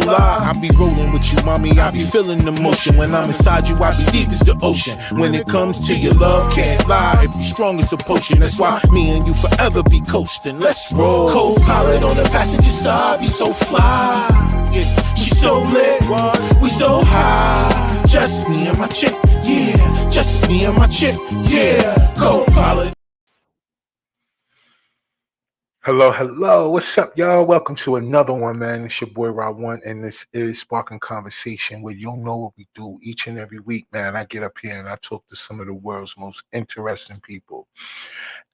lie. I be rolling with you, mommy, I be feeling the motion. When I'm inside you, I be deep as the ocean. When it comes to your love, can't lie, it be strong as a potion. That's why me and you forever be coasting. Let's roll. Co-pilot on the passenger side, be so fly. Yeah, she so lit, we so high. Just me and my chick, yeah. Just me and my chick, yeah. Co-pilot. Hello. What's up, y'all? Welcome to another one, man. It's your boy Rod One, and this is Sparking Conversation, where you'll know what we do each and every week, man. I get up here and I talk to some of the world's most interesting people.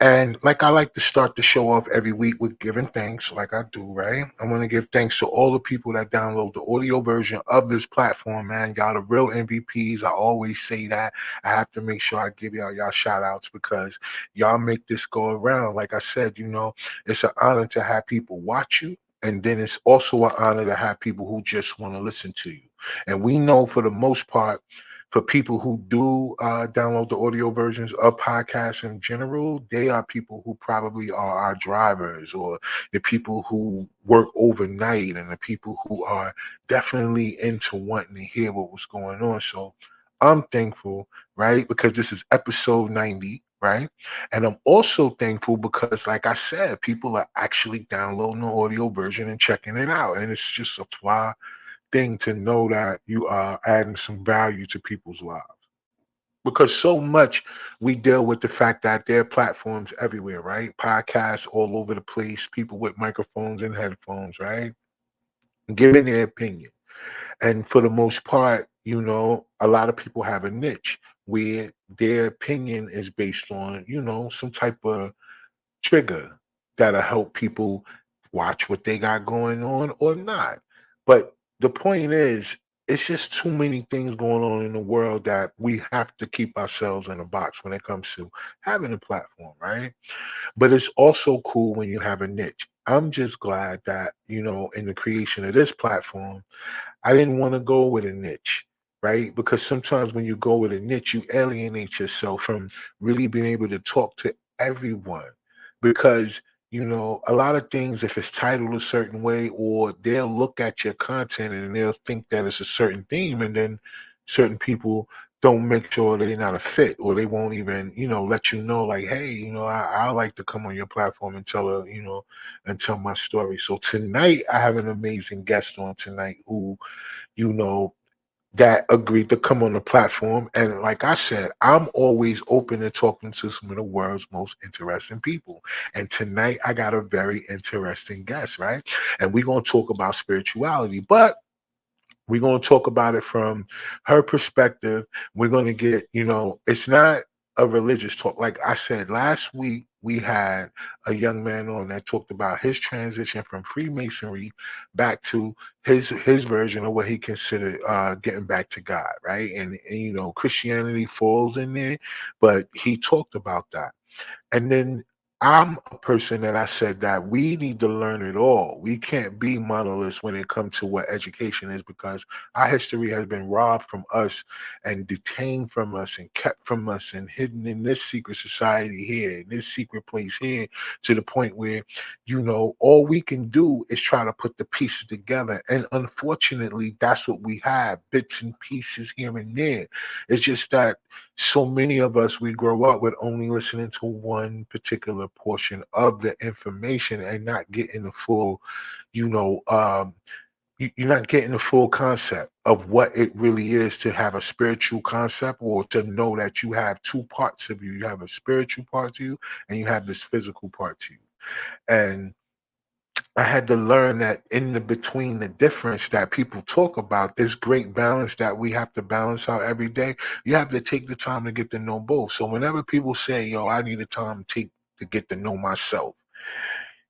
And like I like to start the show off every week with giving thanks, like I do, right? I want to give thanks to all the people that download the audio version of this platform, man. Y'all the real MVPs. I always say that. I have to make sure I give y'all shout outs because y'all make this go around. Like I said, it's an honor to have people watch you. And then it's also an honor to have people who just want to listen to you. And we know for the most part, for people who do download the audio versions of podcasts in general, they are people who probably are our drivers or the people who work overnight and the people who are definitely into wanting to hear what was going on. So I'm thankful, right? Because this is episode 90. Right. And I'm also thankful because, like I said, people are actually downloading the audio version and checking it out. And it's just a fly thing to know that you are adding some value to people's lives. Because so much we deal with the fact that there are platforms everywhere, right? Podcasts all over the place, people with microphones and headphones, right? Giving their opinion. And for the most part, a lot of people have a niche where their opinion is based on, some type of trigger that'll help people watch what they got going on or not. But the point is, it's just too many things going on in the world that we have to keep ourselves in a box when it comes to having a platform, right? But it's also cool when you have a niche. I'm just glad that, in the creation of this platform, I didn't want to go with a niche, right? Because sometimes when you go with a niche, you alienate yourself from really being able to talk to everyone. Because, a lot of things, if it's titled a certain way, or they'll look at your content and they'll think that it's a certain theme, and then certain people don't make sure that they're not a fit, or they won't even, let you know, like, hey, I like to come on your platform and and tell my story. So tonight I have an amazing guest on tonight who, you know, that agreed to come on the platform. And like I said, I'm always open to talking to some of the world's most interesting people. And tonight I got a very interesting guest, right? And we're going to talk about spirituality, but we're going to talk about it from her perspective. We're going to get, it's not a religious talk. Like I said, last week we had a young man on that talked about his transition from Freemasonry back to his version of what he considered getting back to God, right? And Christianity falls in there, but he talked about that. And then I'm a person that I said that we need to learn it all. We can't be monoliths when it comes to what education is, because our history has been robbed from us and detained from us and kept from us and hidden in this secret society here, in this secret place here, to the point where, all we can do is try to put the pieces together. And unfortunately, that's what we have, bits and pieces here and there. It's just that so many of us, we grow up with only listening to one particular portion of the information and not getting the full, you're not getting the full concept of what it really is to have a spiritual concept, or to know that you have two parts of you. You have a spiritual part to you and you have this physical part to you. And I had to learn that in the between, the difference that people talk about, this great balance that we have to balance out every day, you have to take the time to get to know both. So whenever people say, yo, I need a time to get to know myself,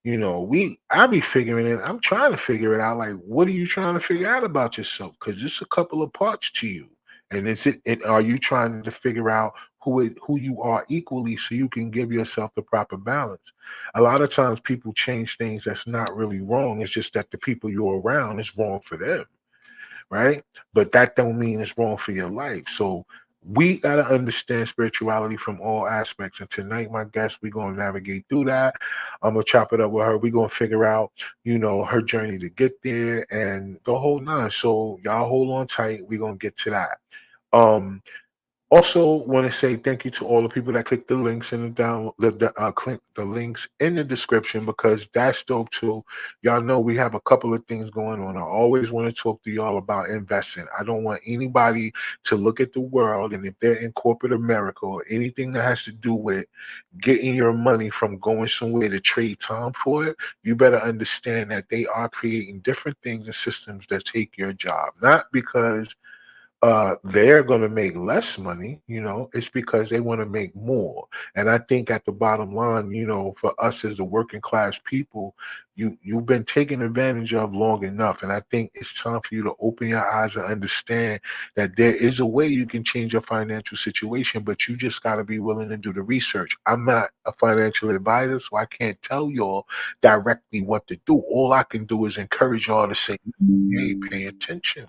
I be figuring it. I'm trying to figure it out. Like, what are you trying to figure out about yourself? Because it's a couple of parts to you. And are you trying to figure out who you are equally, so you can give yourself the proper balance? A lot of times people change things that's not really wrong. It's just that the people you're around is wrong for them, right? But that don't mean it's wrong for your life. So we got to understand spirituality from all aspects. And tonight, my guest, we're going to navigate through that. I'm going to chop it up with her. We're going to figure out, her journey to get there and the whole nine. So y'all hold on tight. We're going to get to that. Um, Also, want to say thank you to all the people that click the links in the down click the links in the description, because that's dope too. Y'all know we have a couple of things going on. I always want to talk to y'all about investing. I don't want anybody to look at the world, and if they're in corporate America or anything that has to do with getting your money from going somewhere to trade time for it, you better understand that they are creating different things and systems that take your job, not because they're going to make less money. It's because they want to make more. And I think at the bottom line, for us as the working class people, you've been taken advantage of long enough. And I think it's time for you to open your eyes and understand that there is a way you can change your financial situation, but you just got to be willing to do the research. I'm not a financial advisor, so I can't tell y'all directly what to do. All I can do is encourage y'all to say, hey, pay attention.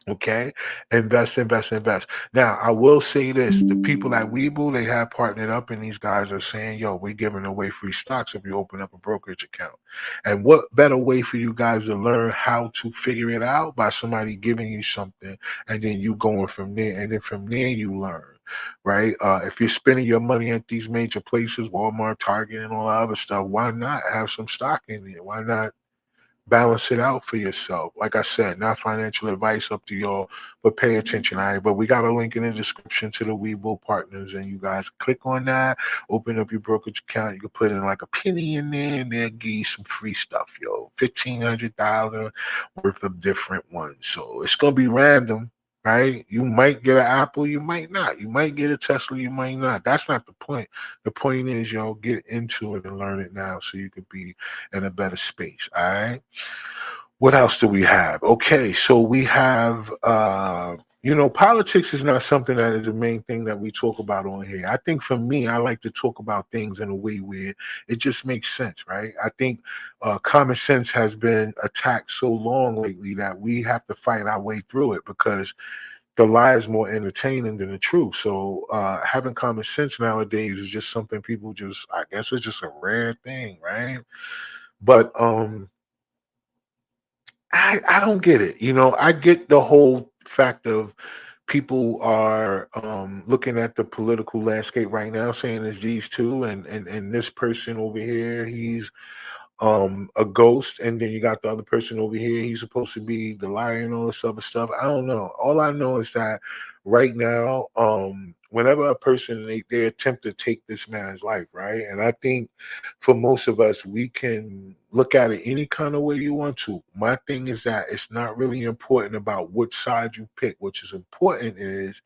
Okay, invest, invest, invest. Now, I will say this: the people at Webull, they have partnered up, and these guys are saying, "Yo, we're giving away free stocks if you open up a brokerage account." And what better way for you guys to learn how to figure it out by somebody giving you something, and then you going from there, and then from there you learn, right? If you're spending your money at these major places, Walmart, Target, and all that other stuff, why not have some stock in there? Why not balance it out for yourself? Like I said, not financial advice, up to y'all, but pay attention. All right. But we got a link in the description to the Webull partners, and you guys click on that, open up your brokerage account. You can put in like a penny in there, and they'll give you some free stuff, yo. $1,500 worth of different ones. So it's gonna be random. Right? You might get an Apple, you might not. You might get a Tesla, you might not. That's not the point. The point is, yo, get into it and learn it now so you could be in a better space. All right. What else do we have? Okay, so we have politics is not something that is the main thing that we talk about on here. I think for me, I like to talk about things in a way where it just makes sense, right? I think common sense has been attacked so long lately that we have to fight our way through it, because the lie is more entertaining than the truth. So having common sense nowadays is just something people just, I guess it's just a rare thing, right? But I don't get it. I get the whole fact of people are looking at the political landscape right now, saying it's these two, and this person over here, he's a ghost, and then you got the other person over here, he's supposed to be the liar and all this other stuff. I don't know. All I know is that right now, whenever a person, they attempt to take this man's life, right? And I think for most of us, we can look at it any kind of way you want to. My thing is that it's not really important about which side you pick. Which is important is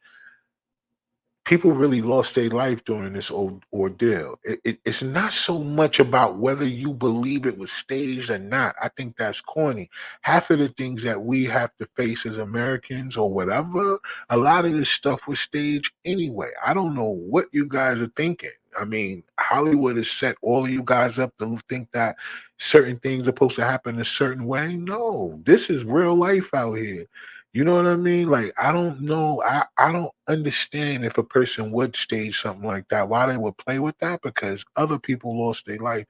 people really lost their life during this ordeal. It's not so much about whether you believe it was staged or not. I think that's corny. Half of the things that we have to face as Americans or whatever, a lot of this stuff was staged anyway. I don't know what you guys are thinking. I mean, Hollywood has set all of you guys up to think that certain things are supposed to happen a certain way. No, this is real life out here. You know what I mean? Like, I don't know. I don't understand if a person would stage something like that, why they would play with that, because other people lost their life,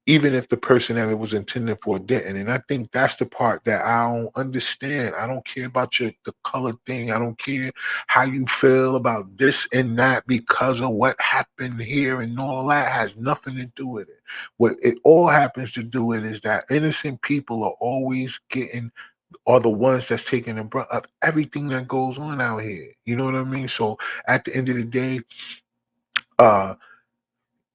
even if the person that it was intended for didn't. And I think that's the part that I don't understand. I don't care about the color thing. I don't care how you feel about this and that because of what happened here, and all that has nothing to do with it. What it all happens to do with is that innocent people are always getting, are the ones that's taking the brunt of everything that goes on out here. You know what I mean? So at the end of the day, uh,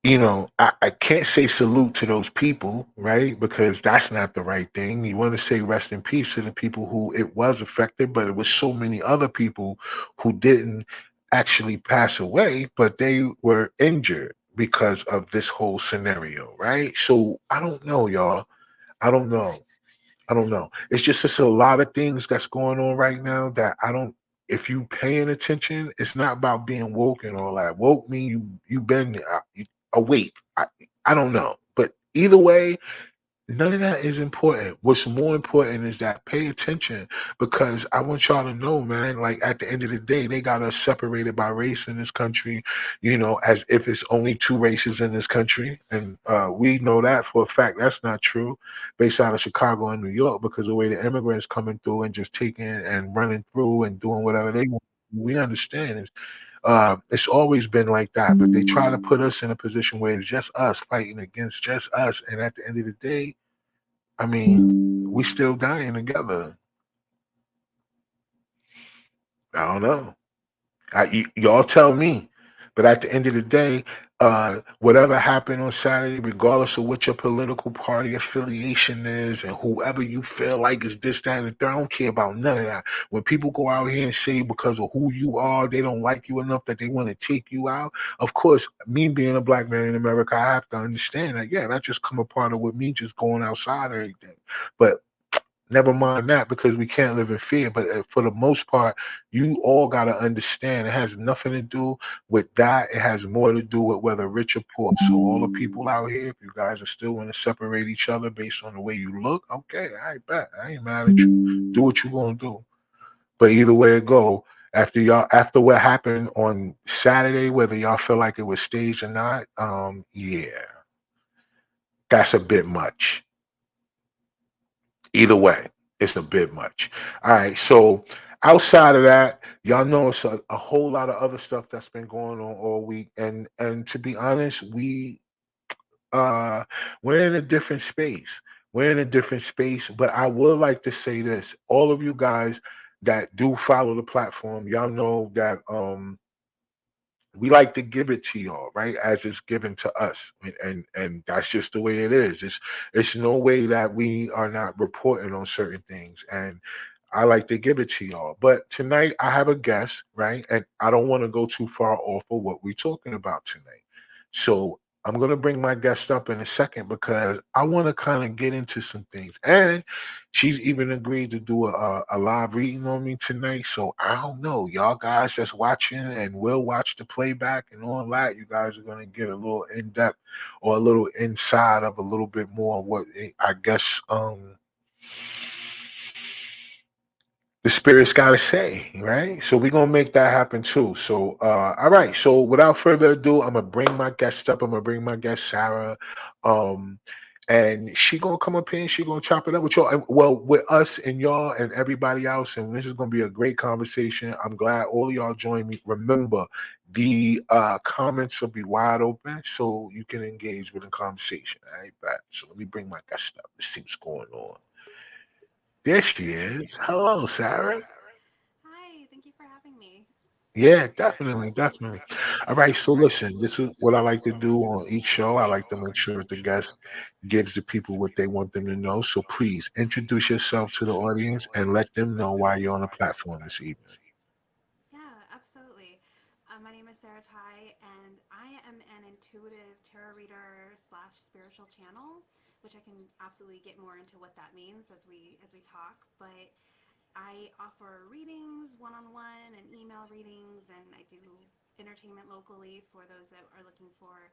I can't say salute to those people, right? Because that's not the right thing. You want to say rest in peace to the people who it was affected, but it was so many other people who didn't actually pass away, but they were injured because of this whole scenario, right? So I don't know, y'all. I don't know. I don't know. It's a lot of things that's going on right now that I don't. If you paying attention, it's not about being woke and all that. Woke mean you been awake. I don't know, but either way, None of that is important. What's more important is that pay attention, because I want y'all to know, man, like at the end of the day, they got us separated by race in this country, as if it's only two races in this country. And we know that for a fact that's not true based out of Chicago and New York, because the way the immigrants coming through and just taking and running through and doing whatever they want. We understand it. It's always been like that, but they try to put us in a position where it's just us fighting against just us. And at the end of the day, I mean, we still dying together. I don't know. Y'all tell me. But at the end of the day, whatever happened on Saturday, regardless of what your political party affiliation is, and whoever you feel like is this, that, and the third, I don't care about none of that. When people go out here and say because of who you are, they don't like you enough that they want to take you out. Of course, me being a black man in America, I have to understand that. Yeah, that just come a part of with me just going outside or anything. But never mind that, because we can't live in fear. But for the most part, you all got to understand it has nothing to do with that. It has more to do with whether rich or poor. So all the people out here, if you guys are still want to separate each other based on the way you look, okay, I bet I ain't mad at you. Do what you gonna do. But either way it go, after what happened on Saturday, whether y'all feel like it was staged or not, yeah, that's a bit much. Either way, it's a bit much. All right. So outside of that, y'all know it's a whole lot of other stuff that's been going on all week. And to be honest, uh we're in a different space. We're in a different space. But I would like to say this. All of you guys that do follow the platform, y'all know that we like to give it to y'all, right? As it's given to us. And that's just the way it is. It's no way that we are not reporting on certain things. And I like to give it to y'all. But tonight I have a guest, right? And I don't want to go too far off of what we're talking about tonight. So I'm gonna bring my guest up in a second because I want to kind of get into some things. And she's even agreed to do a live reading on me tonight. So I don't know. Y'all guys that's watching and will watch the playback and all that, you guys are gonna get a little in depth or a little inside of a little bit more of what I guess the spirits got to say, right? So we're gonna make that happen too. So all right. So without further ado, I'm gonna bring my guest up. I'm gonna bring my guest Sarah, um, and she gonna come up here and she gonna chop it up with y'all. Well, with us and y'all and everybody else. And this is gonna be a great conversation. I'm glad all of y'all joined me. Remember, the comments will be wide open, so you can engage with the conversation. All right, bet. So let me bring my guest up. Let's see what's going on. There she is. Hello, Sarah. Hi, thank you for having me. Yeah, definitely, definitely. All right, so listen, this is what I like to do on each show. I like to make sure that the guest gives the people what they want them to know. So please introduce yourself to the audience and let them know why you're on the platform this evening. Yeah, absolutely. My name is Sarah Ty, and I am an intuitive tarot reader slash spiritual channel, which I can absolutely get more into what that means as we talk. But I offer readings one on one and email readings, and I do entertainment locally for those that are looking for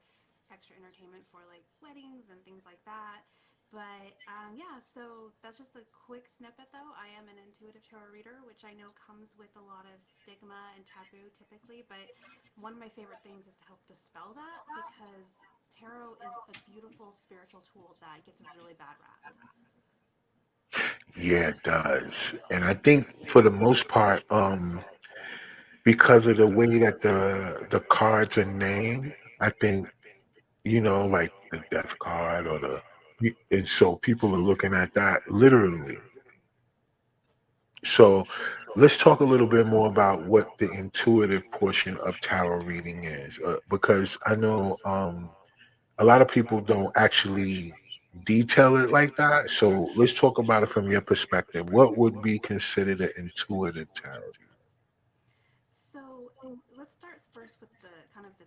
extra entertainment for like weddings and things like that. But yeah, so that's just a quick snippet though. I am an intuitive tarot reader, which I know comes with a lot of stigma and taboo typically, but one of my favorite things is to help dispel that because tarot is a beautiful spiritual tool that gets a really bad rap. Yeah, it does. And I think for the most part, because of the way that the cards are named, I think, like the death card or and so people are looking at that literally. So let's talk a little bit more about what the intuitive portion of tarot reading is, because I know a lot of people don't actually detail it like that. So let's talk about it from your perspective. What would be considered an intuitive tarot So let's start first with the kind of the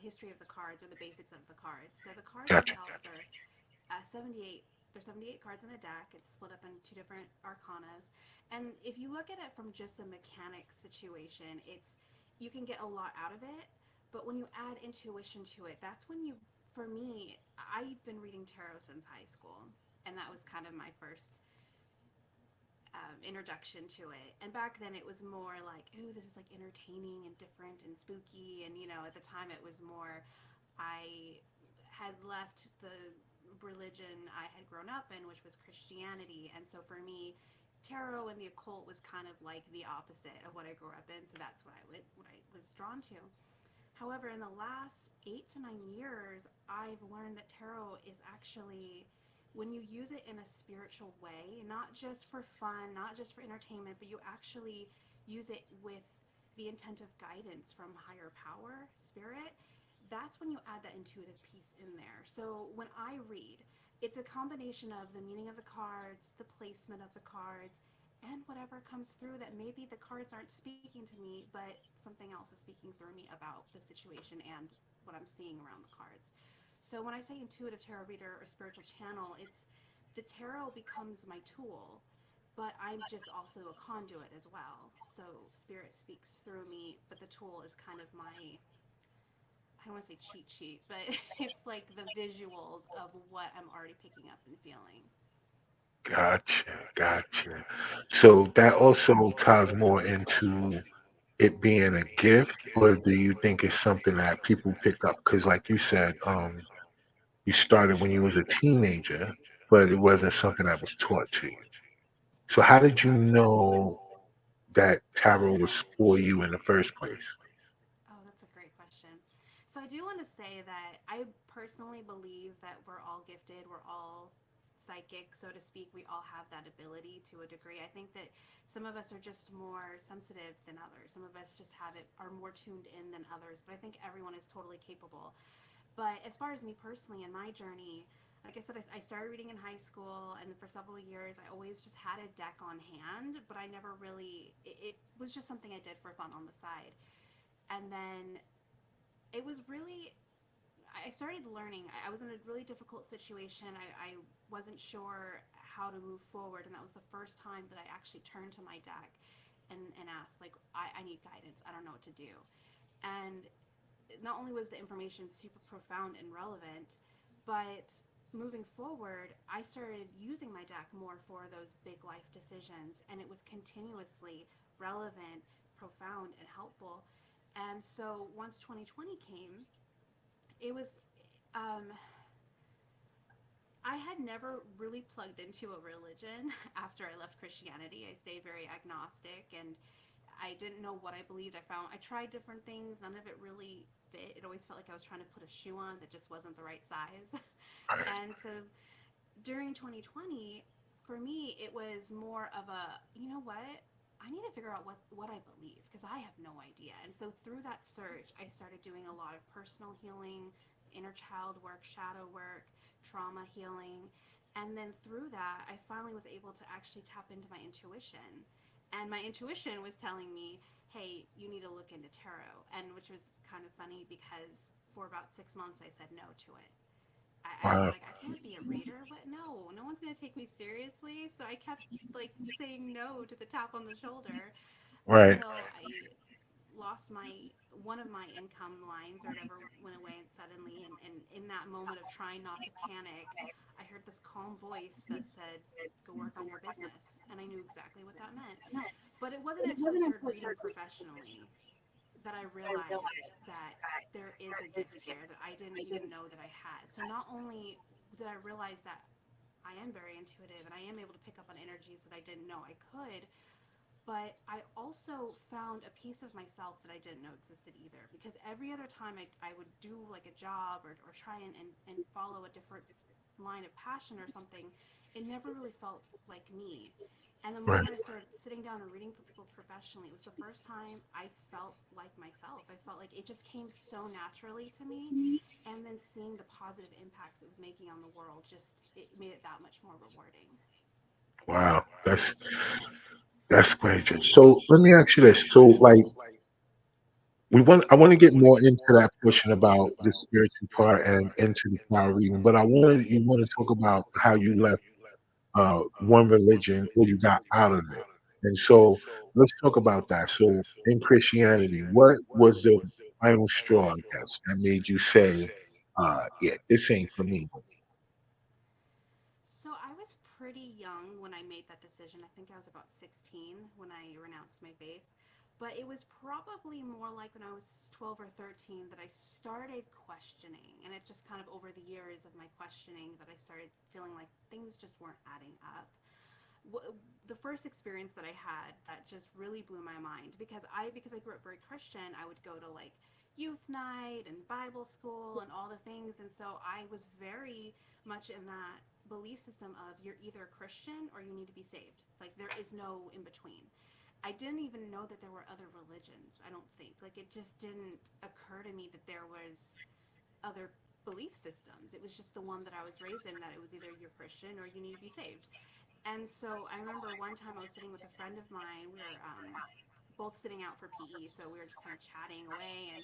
history of the cards or the basics of the cards. So the cards reading? Gotcha. themselves are 78. There's 78 cards in a deck. It's split up into two different arcanas. And if you look at it from just a mechanic situation, you can get a lot out of it. But when you add intuition to it, that's when you, for me, I've been reading tarot since high school. and that was kind of my first introduction to it. And back then it was more like, ooh, this is like entertaining and different and spooky. And, at the time it was more, I had left the religion I had grown up in, which was Christianity. And so for me, tarot and the occult was kind of like the opposite of what I grew up in. So that's what I was drawn to. However, in the last 8 to 9 years, I've learned that tarot is actually, when you use it in a spiritual way, not just for fun, not just for entertainment, but you actually use it with the intent of guidance from higher power, spirit, that's when you add that intuitive piece in there. So when I read, it's a combination of the meaning of the cards, the placement of the cards, and whatever comes through that maybe the cards aren't speaking to me, but something else is speaking through me about the situation and what I'm seeing around the cards. So when I say intuitive tarot reader or spiritual channel, it's the tarot becomes my tool, but I'm just also a conduit as well. So spirit speaks through me, but the tool is kind of my, I don't want to say cheat sheet, but it's like the visuals of what I'm already picking up and feeling. Gotcha, gotcha. So that also ties more into it being a gift, or do you think it's something that people pick up? Because, like you said, you started when you was a teenager, but it wasn't something that was taught to you. So how did you know that tarot was for you in the first place? Oh, that's a great question. So I do want to say that I personally believe that we're all gifted, we're all psychic, so to speak. We all have that ability to a degree. I think that some of us are just more sensitive than others. Some of us just have it, are more tuned in than others, but I think everyone is totally capable. But as far as me personally and my journey, like I said, I started reading in high school, and for several years, I always just had a deck on hand, but I never really, it was just something I did for fun on the side. And then it was really, I started learning. I was in a really difficult situation. I wasn't sure how to move forward, and that was the first time that I actually turned to my deck and asked, like, I need guidance. I don't know what to do. And not only was the information super profound and relevant, but moving forward, I started using my deck more for those big life decisions, and it was continuously relevant, profound, and helpful. And so once 2020 came, it was, um, I had never really plugged into a religion after I left Christianity. I stayed very agnostic, and I didn't know what I believed. I tried different things. None of it really fit. It always felt like I was trying to put a shoe on that just wasn't the right size. And so during 2020, for me, it was more of a, you know what? I need to figure out what I believe because I have no idea. And so through that search, I started doing a lot of personal healing, inner child work, shadow work, trauma healing. And then through that, I finally was able to actually tap into my intuition. And my intuition was telling me, hey, you need to look into tarot. And which was kind of funny because for about 6 months, I said no to it. I was Wow. like, I can't be a reader. What? No, no one's gonna take me seriously. So I kept like saying no to the tap on the shoulder Right. until I lost my one of my income lines or whatever went away suddenly. And in that moment of trying not to panic, I heard this calm voice that said, "Go work on your business," and I knew exactly what that meant. But it wasn't until I started reading professionally that I realized that there is a gift here that I didn't even know that I had. So not only did I realize that I am very intuitive and I am able to pick up on energies that I didn't know I could, but I also found a piece of myself that I didn't know existed either. Because every other time I would do like a job or try and follow a different line of passion or something, it never really felt like me. And the Right. moment I started sitting down and reading for people professionally, it was the first time I felt like myself. I felt like it just came so naturally to me. And then seeing the positive impacts it was making on the world, just it made it that much more rewarding. Wow. That's great. So let me ask you this. So like I want to get more into that portion about the spiritual part and into the power reading, but you want to talk about how you left one religion or you got out of it. And so let's talk about that. So in Christianity, what was the final straw, I guess, that made you say, yeah, this ain't for me? So I pretty young when I made that decision. I think I was about 16 when I renounced my faith. But it was probably more like when I was 12 or 13 that I started questioning. And it just kind of over the years of my questioning that I started feeling like things just weren't adding up. The first experience that I had that just really blew my mind, because I grew up very Christian. I would go to like youth night and Bible school and all the things, and so I was very much in that belief system of you're either Christian or you need to be saved. Like there is no in between. I didn't even know that there were other religions. I don't think, like, it just didn't occur to me that there was other belief systems. It was just the one that I was raised in, that it was either you're Christian or you need to be saved. And so I remember one time I was sitting with a friend of mine. We were both sitting out for PE, so we were just kind of chatting away. And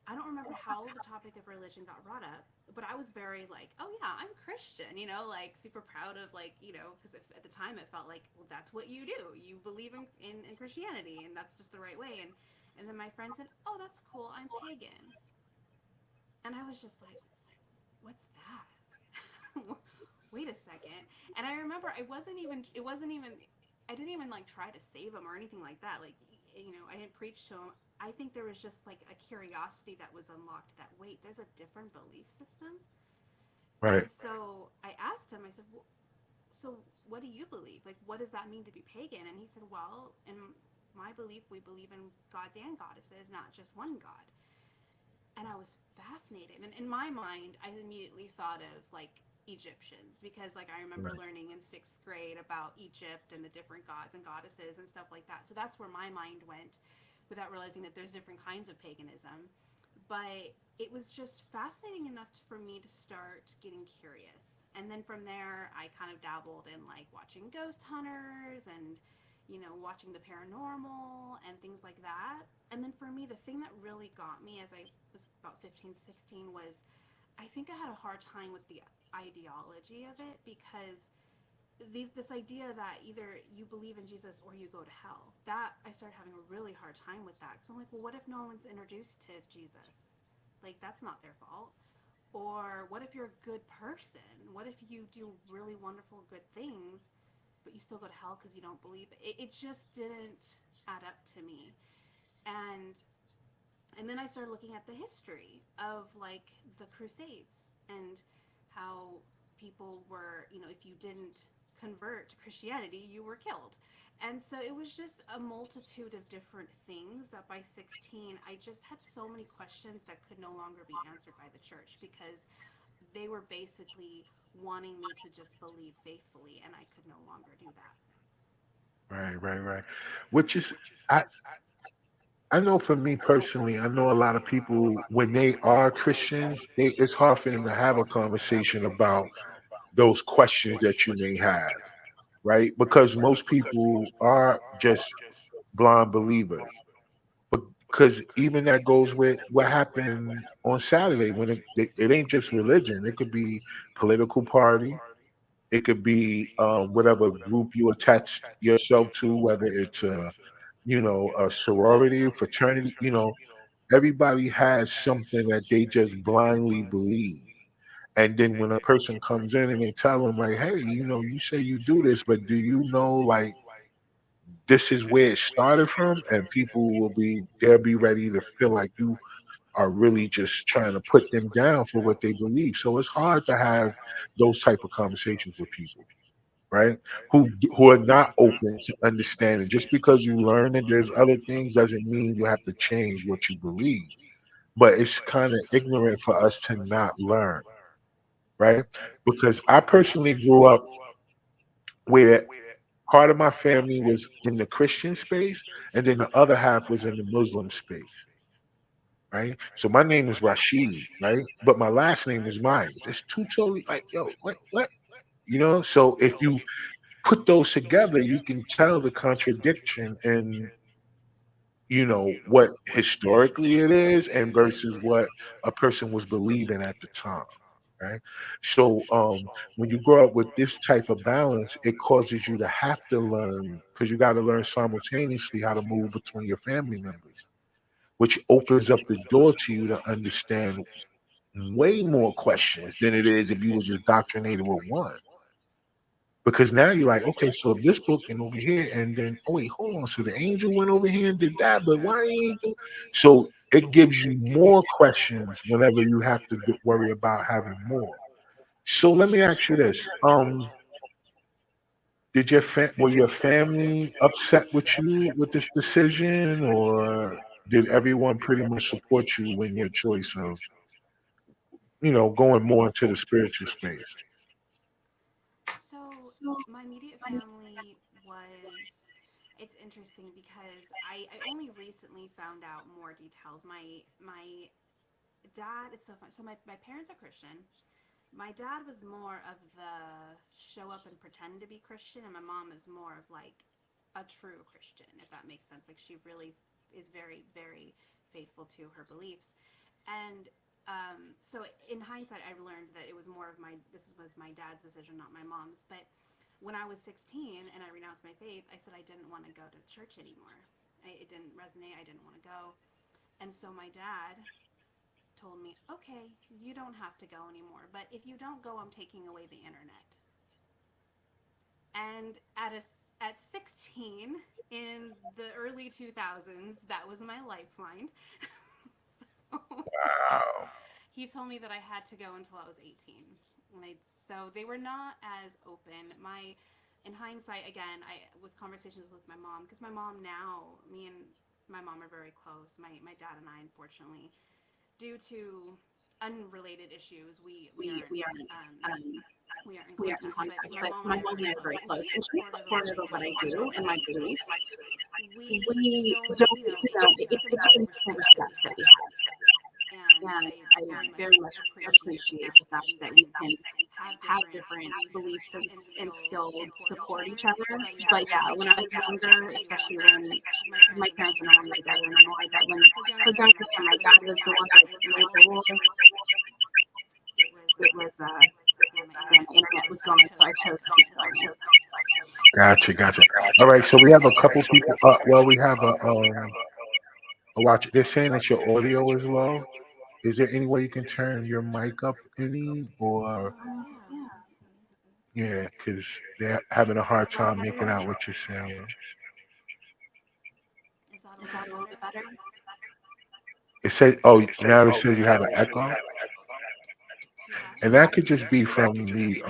I don't remember how the topic of religion got brought up, but I was very like, oh yeah, I'm Christian, like super proud of, like, because at the time it felt like, well, that's what you do. You believe in Christianity, and that's just the right way. And then my friend said, oh, that's cool. I'm pagan. And I was just like, what's that? Wait a second. And I remember I didn't even like try to save him or anything like that. Like, I didn't preach to him. I think there was just like a curiosity that was unlocked, that wait, there's a different belief system. Right. And so I asked him, I said, well, so what do you believe? Like, what does that mean to be pagan? And he said, well, in my belief, we believe in gods and goddesses, not just one god. And I was fascinated. And in my mind, I immediately thought of like Egyptians, because like I remember Right. learning in sixth grade about Egypt and the different gods and goddesses and stuff like that. So that's where my mind went, without realizing that there's different kinds of paganism. But it was just fascinating enough for me to start getting curious. And then from there, I kind of dabbled in like watching ghost hunters and, watching the paranormal and things like that. And then for me, the thing that really got me as I was about 15, 16 was, I think I had a hard time with the ideology of it, because this idea that either you believe in Jesus or you go to hell. That I started having a really hard time with that, because I'm like, well, what if no one's introduced to Jesus? Like, that's not their fault. Or what if you're a good person? What if you do really wonderful good things, but you still go to hell because you don't believe it? It just didn't add up to me. And then I started looking at the history of like the Crusades, and how people were, if you didn't convert to Christianity, you were killed. And so it was just a multitude of different things that by 16, I just had so many questions that could no longer be answered by the church, because they were basically wanting me to just believe faithfully, and I could no longer do that. Right. Right. Right. Which is, I I know for me personally, I know a lot of people when they are Christians, it's hard for them to have a conversation about those questions that you may have, right? Because most people are just blind believers. Because even that goes with what happened on Saturday when it ain't just religion. It could be political party. It could be whatever group you attach yourself to, whether it's a sorority, fraternity. Everybody has something that they just blindly believe. And then when a person comes in and they tell them like, hey, you say you do this, but do you know like this is where it started from? And people they'll be ready to feel like you are really just trying to put them down for what they believe. So it's hard to have those type of conversations with people, right? Who are not open to understanding. Just because you learn that there's other things doesn't mean you have to change what you believe. But it's kind of ignorant for us to not learn, right? Because I personally grew up where part of my family was in the Christian space, and then the other half was in the Muslim space, right? So my name is Rashid, right? But my last name is Myers. It's two totally like, yo, what? So if you put those together, you can tell the contradiction in what historically it is and versus what a person was believing at the time, right? So when you grow up with this type of balance, it causes you to have to learn, because you got to learn simultaneously how to move between your family members, which opens up the door to you to understand way more questions than it is if you were just doctrinated with one. Because now you're like, okay, so if this book and over here, and then oh wait, hold on, so the angel went over here and did that, but why he ain't do? So it gives you more questions whenever you have to worry about having more. So let me ask you this: did were your family upset with you with this decision, or did everyone pretty much support you in your choice of going more into the spiritual space? So my immediate family was, it's interesting because I only recently found out more details. My dad, it's so fun. So my parents are Christian. My dad was more of the show up and pretend to be Christian, and my mom is more of like a true Christian, if that makes sense. Like she really is very, very faithful to her beliefs. And so in hindsight, I've learned that it was more of this was my dad's decision, not my mom's. But when I was 16 and I renounced my faith, I said I didn't want to go to church anymore. It didn't resonate. I didn't want to go. And so my dad told me, okay, you don't have to go anymore. But if you don't go, I'm taking away the internet. And at 16 in the early 2000s, that was my lifeline. So Wow. he told me that I had to go until I was 18. So they were not as open. In hindsight, again, with conversations with my mom, because my mom now, me and my mom are very close. My dad and I, unfortunately, due to unrelated issues, we aren't in we are in contact. But contact, my but mom and my I are mom and very I are close, very and close, she's and she's supportive of what supportive I of what I do and do my and my beliefs. beliefs. We We don't, don't, it's a mutual mutual respect that respect we that have. we have. And And I I very much very much appreciate the appreciate fact the that fact we that we can can have have different different beliefs beliefs and still still support support each each other. other. But But yeah, when yeah, I was when I was younger, younger, especially especially when, when because my my parents are no parents are no longer longer together together anymore, anymore, but that when when I I was was younger, younger, my my dad was dad the was one the that one went that to went war. to war. It was, It was yeah, my yeah, internet my was internet going, was so I going, so chose I to keep chose to going. keep going. Gotcha, gotcha. All right, so we have a couple people. Well, we have a watch. They're saying that your audio is low. Is there any way you can turn your mic up any, or Yeah, let me see. yeah, because they're having a hard Is that time better? making out what you're saying. Is that a Is little that bit a little bit better? better? It says, oh, now it says you have an echo, Too and much? that could just be from the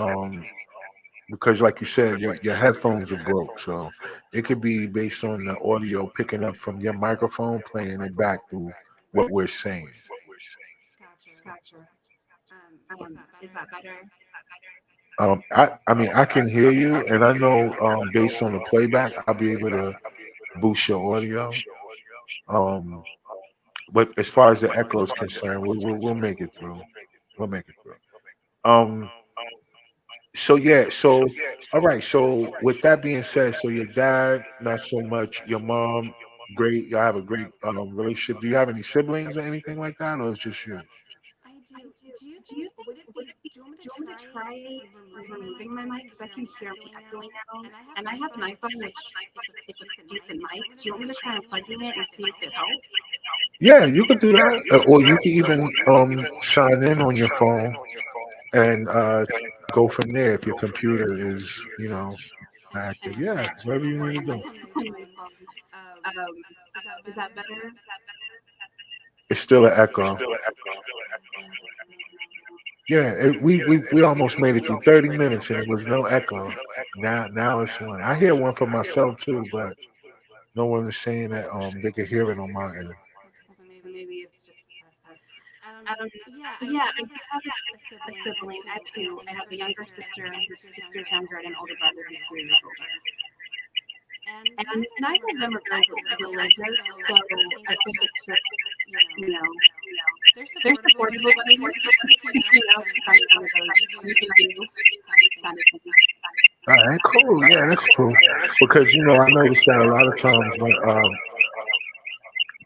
because, like you said, your headphones are broke, so it could be based on the audio picking up from your microphone, playing it back through what we're saying. Gotcha. Gotcha. Is that Is better? that better? I mean, I can hear you, and I know based on the playback, I'll be able to boost your audio. Um, but as far as the echo is concerned, we'll make it through. We'll make it through. Um, so yeah, so all right. So with that being said, so your dad, not so much. Your mom, great. Y'all have a great relationship. Do you have any siblings or anything like that, or it's just you? I do. Do you Do you think, think would it would be, it be? do you want me Do to you want me to try try removing my mic? removing Because my I mic? can Because I hear can me hear me echoing echoing now. now, And I have and an I have an iPhone, iPhone which which it's a it's a decent decent mic. Do you mic. want me to Do you want try me to try and plugging plug it you and in see and if it see if it helps? helps? Yeah, you could do that, or you could even sign in on your phone and go from there if your computer is, active. And Yeah, connect whatever you need to do. on my On my phone. phone. Um, is that Is that better? better? It's still an echo. Yeah, we almost made it through 30 minutes and it was no echo. Now it's one. I hear one for myself too, but no one is saying that they could hear it on my end. Okay, so So maybe maybe it's it's just just us. us. Yeah, I Yeah, do I have do have a a sibling. I have sibling. I have two. I have two. a I have younger a younger sister sister who's who's 6 years 6 years younger, and younger, older and an brother older who's brother 3 who's years 3 years older. older. And And neither of them neither are of them very are very religious, religious, so so I think I it's think it's just, just, you know, you know, they're they're supportive of what supportive I of do. what I do. It's kind of It's one kind of of one those of those you do you you can do kind of kind things. of things. All right, cool. Yeah, that's cool. Because I noticed that a lot of times when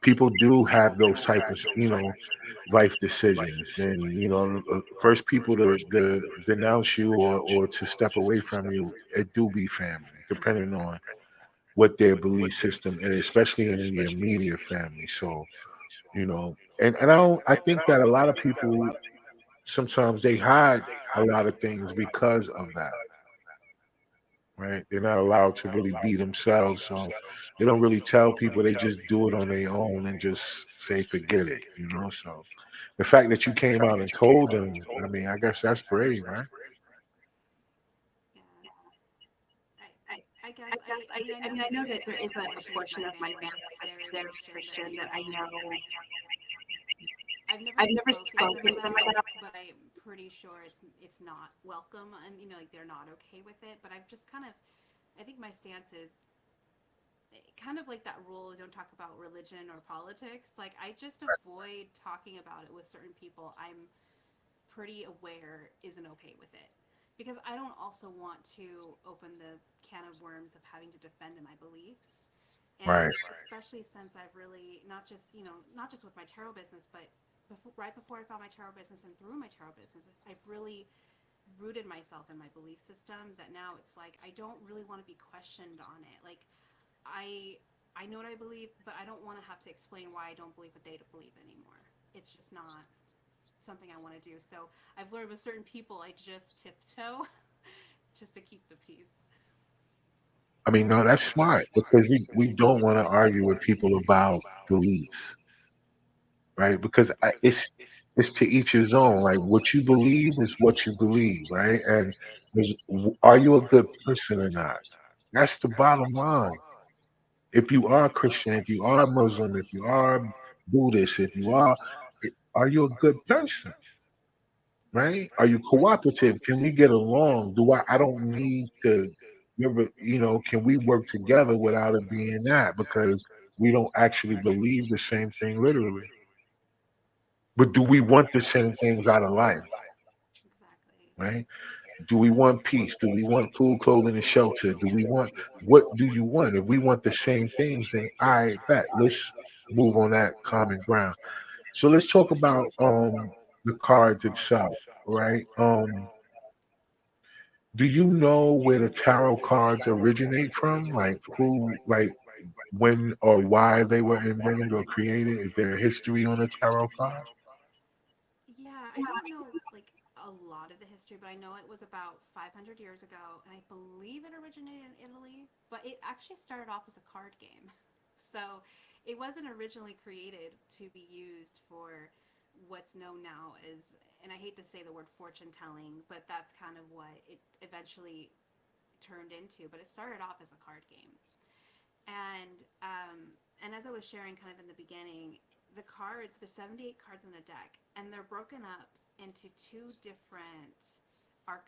people do have those type of life decisions, then first people to denounce you or to step away from you, it do be family, depending on what their belief system is, especially in the immediate family. So and I think that a lot of people sometimes they hide a lot of things because of that. right? They're not allowed to really be themselves, so they don't really tell people. They just do it on their own and just say forget it, you know. So the fact that you came out and told them, I mean, I guess that's brave, right? Yeah. I guess I mean I know that there is a portion of my family that's very Christian that I know. I've never spoken to them about it, but I'm pretty sure it's not welcome, and like they're not okay with it. But I've just kind of, I think my stance is kind of like that rule: don't talk about religion or politics. Like I just avoid talking about it with certain people I'm pretty aware isn't okay with it, because I don't also want to open the can of worms of having to defend my beliefs. Right. And especially since I've really not just with my tarot business, but right before I found my tarot business and through my tarot business, I've really rooted myself in my belief system that now it's like I don't really want to be questioned on it. Like I I know what I believe, but I don't want to have to explain why I don't believe what they believe anymore. It's just not something I want to do. So I've learned with certain people I just tiptoe just to keep the peace. I mean, no, that's smart because we don't want to argue with people about beliefs, right? Because it's to each his own. Like what you believe is what you believe, right? And are you a good person or not? That's the bottom line. If you are Christian, if you are Muslim, if you are Buddhist, if you are you a good person, right? Are you cooperative? Can we get along? Do I? I don't need to. Can we work together without it being that? Because we don't actually believe the same thing literally. But do we want the same things out of life, Exactly. right? Do we want peace? Do we want food, clothing, and shelter? Do we want what do you want? If we want the same things, then I bet let's move on that common ground. So let's talk about the cards itself, right? Do you know where the tarot cards originate from? Like who, like when or why they were invented or created? Is there a history on a tarot card? Yeah, I don't know like a lot of the history, but I know it was about 500 years ago, and I believe it originated in Italy, but it actually started off as a card game. So it wasn't originally created to be used for what's known now as, and I hate to say the word fortune telling, but that's kind of what it eventually turned into. But it started off as a card game. And as I was sharing kind of in the beginning, the cards, there's 78 cards in a deck, and they're broken up into two different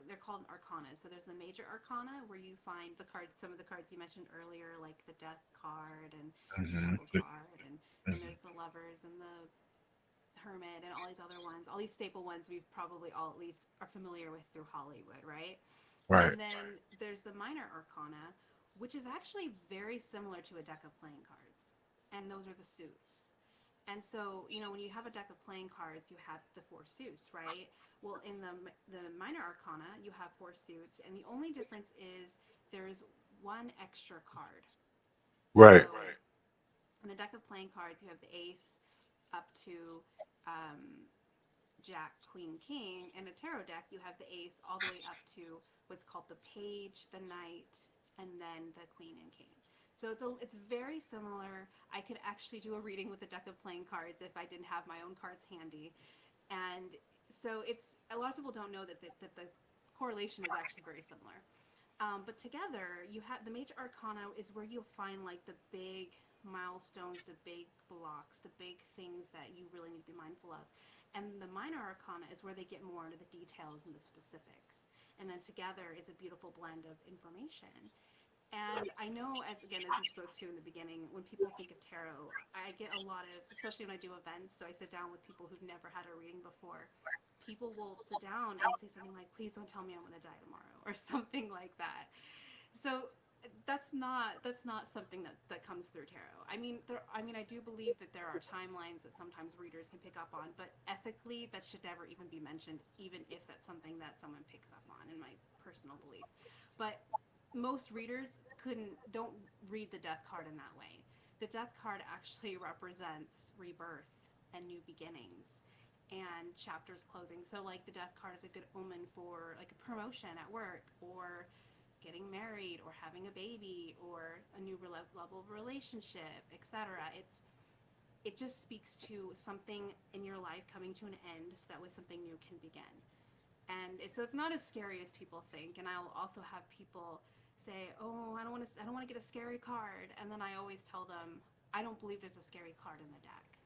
they're called arcana. So there's the major arcana where you find the cards, some of the cards you mentioned earlier, like the death card and the Hmm. devil card, and then there's the lovers and the hermit and all these other ones, all these staple ones we've probably all at least are familiar with through Hollywood, right? Right. And then there's the minor arcana, which is actually very similar to a deck of playing cards. And those are the suits. And so, when you have a deck of playing cards, you have the four suits, right? Well, in the minor arcana, you have four suits, and the only difference is there's one extra card. Right. So, in a deck of playing cards, you have the ace up to um, Jack, Queen, King. In a tarot deck, you have the ace all the way up to what's called the page, the knight, and then the queen and king. So it's very similar. I could actually do a reading with a deck of playing cards if I didn't have my own cards handy. And so it's a lot of people don't know that the correlation is actually very similar. But together, you have the major arcana is where you'll find like the big milestones, the big blocks, the big things that you really need to be mindful of. And the minor arcana is where they get more into the details and the specifics. And then together is a beautiful blend of information. And I know, as you spoke to in the beginning, when people think of tarot, I get a lot of, especially when I do events, so I sit down with people who've never had a reading before. People will sit down and say something like, please don't tell me I'm going to die tomorrow, or something like that. So that's not something that comes through tarot. I do believe that there are timelines that sometimes readers can pick up on, but ethically that should never even be mentioned, even if that's something that someone picks up on, in my personal belief. But most readers couldn't don't read the death card in that way. The death card actually represents rebirth and new beginnings and chapters closing. So like the death card is a good omen for like a promotion at work, or getting married or having a baby or a new level of relationship, etc. It just speaks to something in your life coming to an end so that way something new can begin. So it's not as scary as people think. And I'll also have people say, "Oh, I don't want to get a scary card." And then I always tell them, "I don't believe there's a scary card in the deck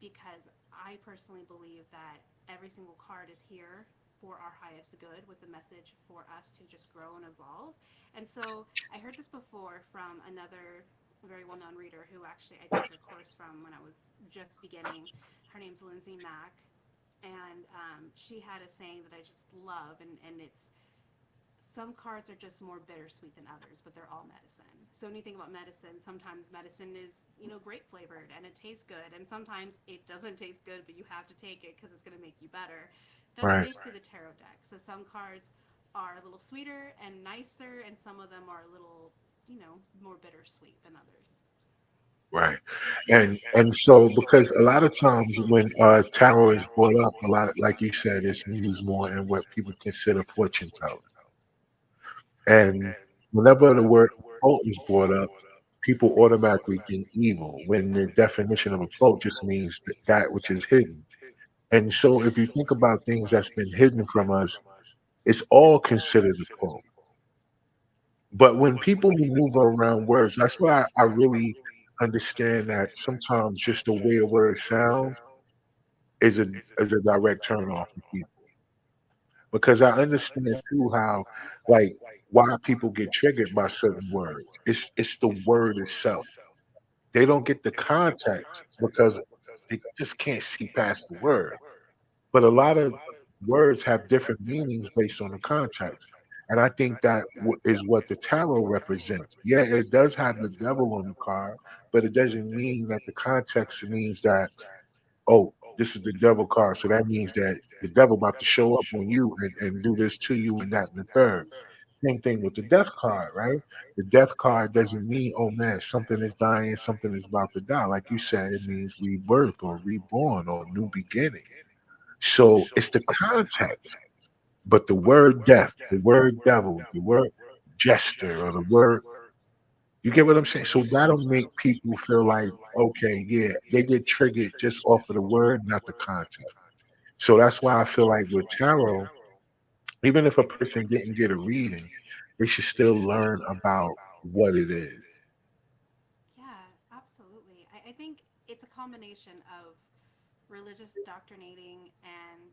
because I personally believe that every single card is here for our highest good with a message for us to just grow and evolve." And so I heard this before from another very well-known reader who actually I took a course from when I was just beginning. Her name's Lindsay Mack, and she had a saying that I just love, and it's some cards are just more bittersweet than others, but they're all medicine. So when you think about medicine, sometimes medicine is, grape flavored and it tastes good, and sometimes it doesn't taste good, but you have to take it because it's going to make you better. That's Right. basically the tarot deck. So some cards are a little sweeter and nicer, and some of them are a little, more bittersweet than others. Right. And so because a lot of times when tarot is brought up, a lot like you said, it's used more in what people consider fortune telling. And whenever the word occult is brought up, people automatically think evil when the definition of occult just means that which is hidden. And so if you think about things that's been hidden from us, it's all considered occult. But when people maneuver around words, that's why I really understand that sometimes just the way a word sounds is a direct turn off for people. Because I understand too how like why people get triggered by certain words. It's the word itself. They don't get the context because they just can't see past the word. But a lot of words have different meanings based on the context. And I think that is what the tarot represents. Yeah, it does have the devil on the card, but it doesn't mean that the context means that, oh, this is the devil card. So that means that the devil about to show up on you and do this to you and that and the third. Same thing with the death card, right? The death card doesn't mean, oh man, something is dying, something is about to die. Like you said, it means rebirth or reborn or new beginning. So it's the context. But the word death, the word devil, the word jester, or the word, you get what I'm saying? So that'll make people feel like, okay, yeah, they get triggered just off of the word, not the context. So that's why I feel like with tarot, even if a person didn't get a reading, they should still learn about what it is. Yeah, absolutely. I think it's a combination of religious doctrinating and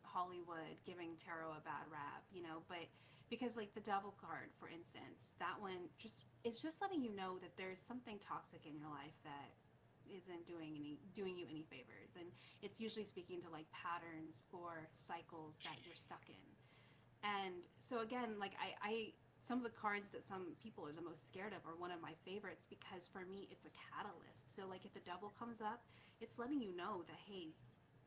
Hollywood giving tarot a bad rap, but because like the devil card, for instance, that one just it's just letting you know that there's something toxic in your life that isn't doing you any favors, and it's usually speaking to like patterns or cycles that you're stuck in. And so again, like I some of the cards that some people are the most scared of are one of my favorites because for me it's a catalyst. So like if the devil comes up, it's letting you know that hey,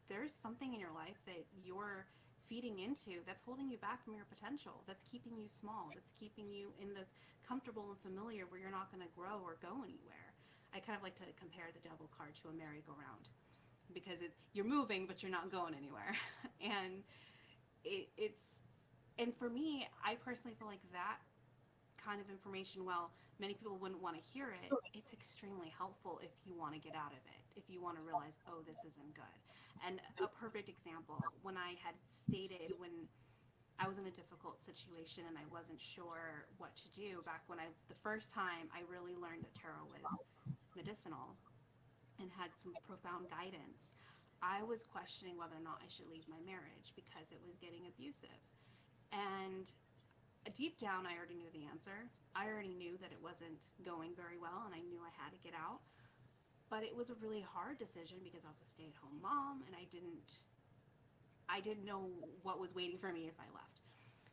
there's something in your life that you're feeding into that's holding you back from your potential, that's keeping you small, that's keeping you in the comfortable and familiar where you're not going to grow or go anywhere. I kind of like to compare the devil card to a merry-go-round because you're moving but you're not going anywhere. and it's and for me, I personally feel like that kind of information, while many people wouldn't want to hear it, it's extremely helpful if you want to get out of it, if you want to realize, oh, this isn't good. And a perfect example, when I had stated when I was in a difficult situation and I wasn't sure what to do back when the first time I really learned that tarot was medicinal and had some profound guidance, I was questioning whether or not I should leave my marriage because it was getting abusive. And deep down, I already knew the answer. I already knew that it wasn't going very well, and I knew I had to get out. But it was a really hard decision because I was a stay-at-home mom, and I didn't know what was waiting for me if I left.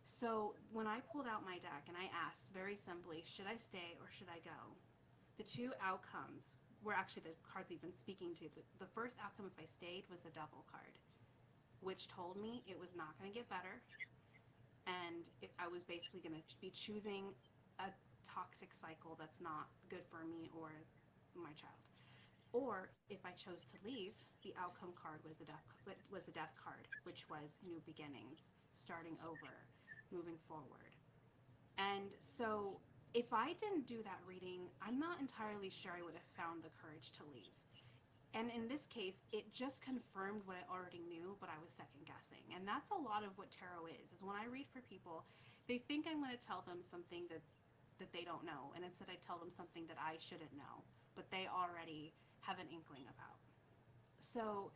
So when I pulled out my deck and I asked very simply, should I stay or should I go? The two outcomes were actually the cards we've been speaking to. The first outcome, if I stayed, was the Devil card, which told me it was not going to get better, and I was basically going to be choosing a toxic cycle that's not good for me or my child. Or if I chose to leave, the outcome card was the death card, which was new beginnings, starting over, moving forward. And so if I didn't do that reading, I'm not entirely sure I would have found the courage to leave. And in this case, it just confirmed what I already knew, but I was second guessing. And that's a lot of what tarot is when I read for people, they think I'm going to tell them something that they don't know. And instead I tell them something that I shouldn't know, but they already have an inkling about. So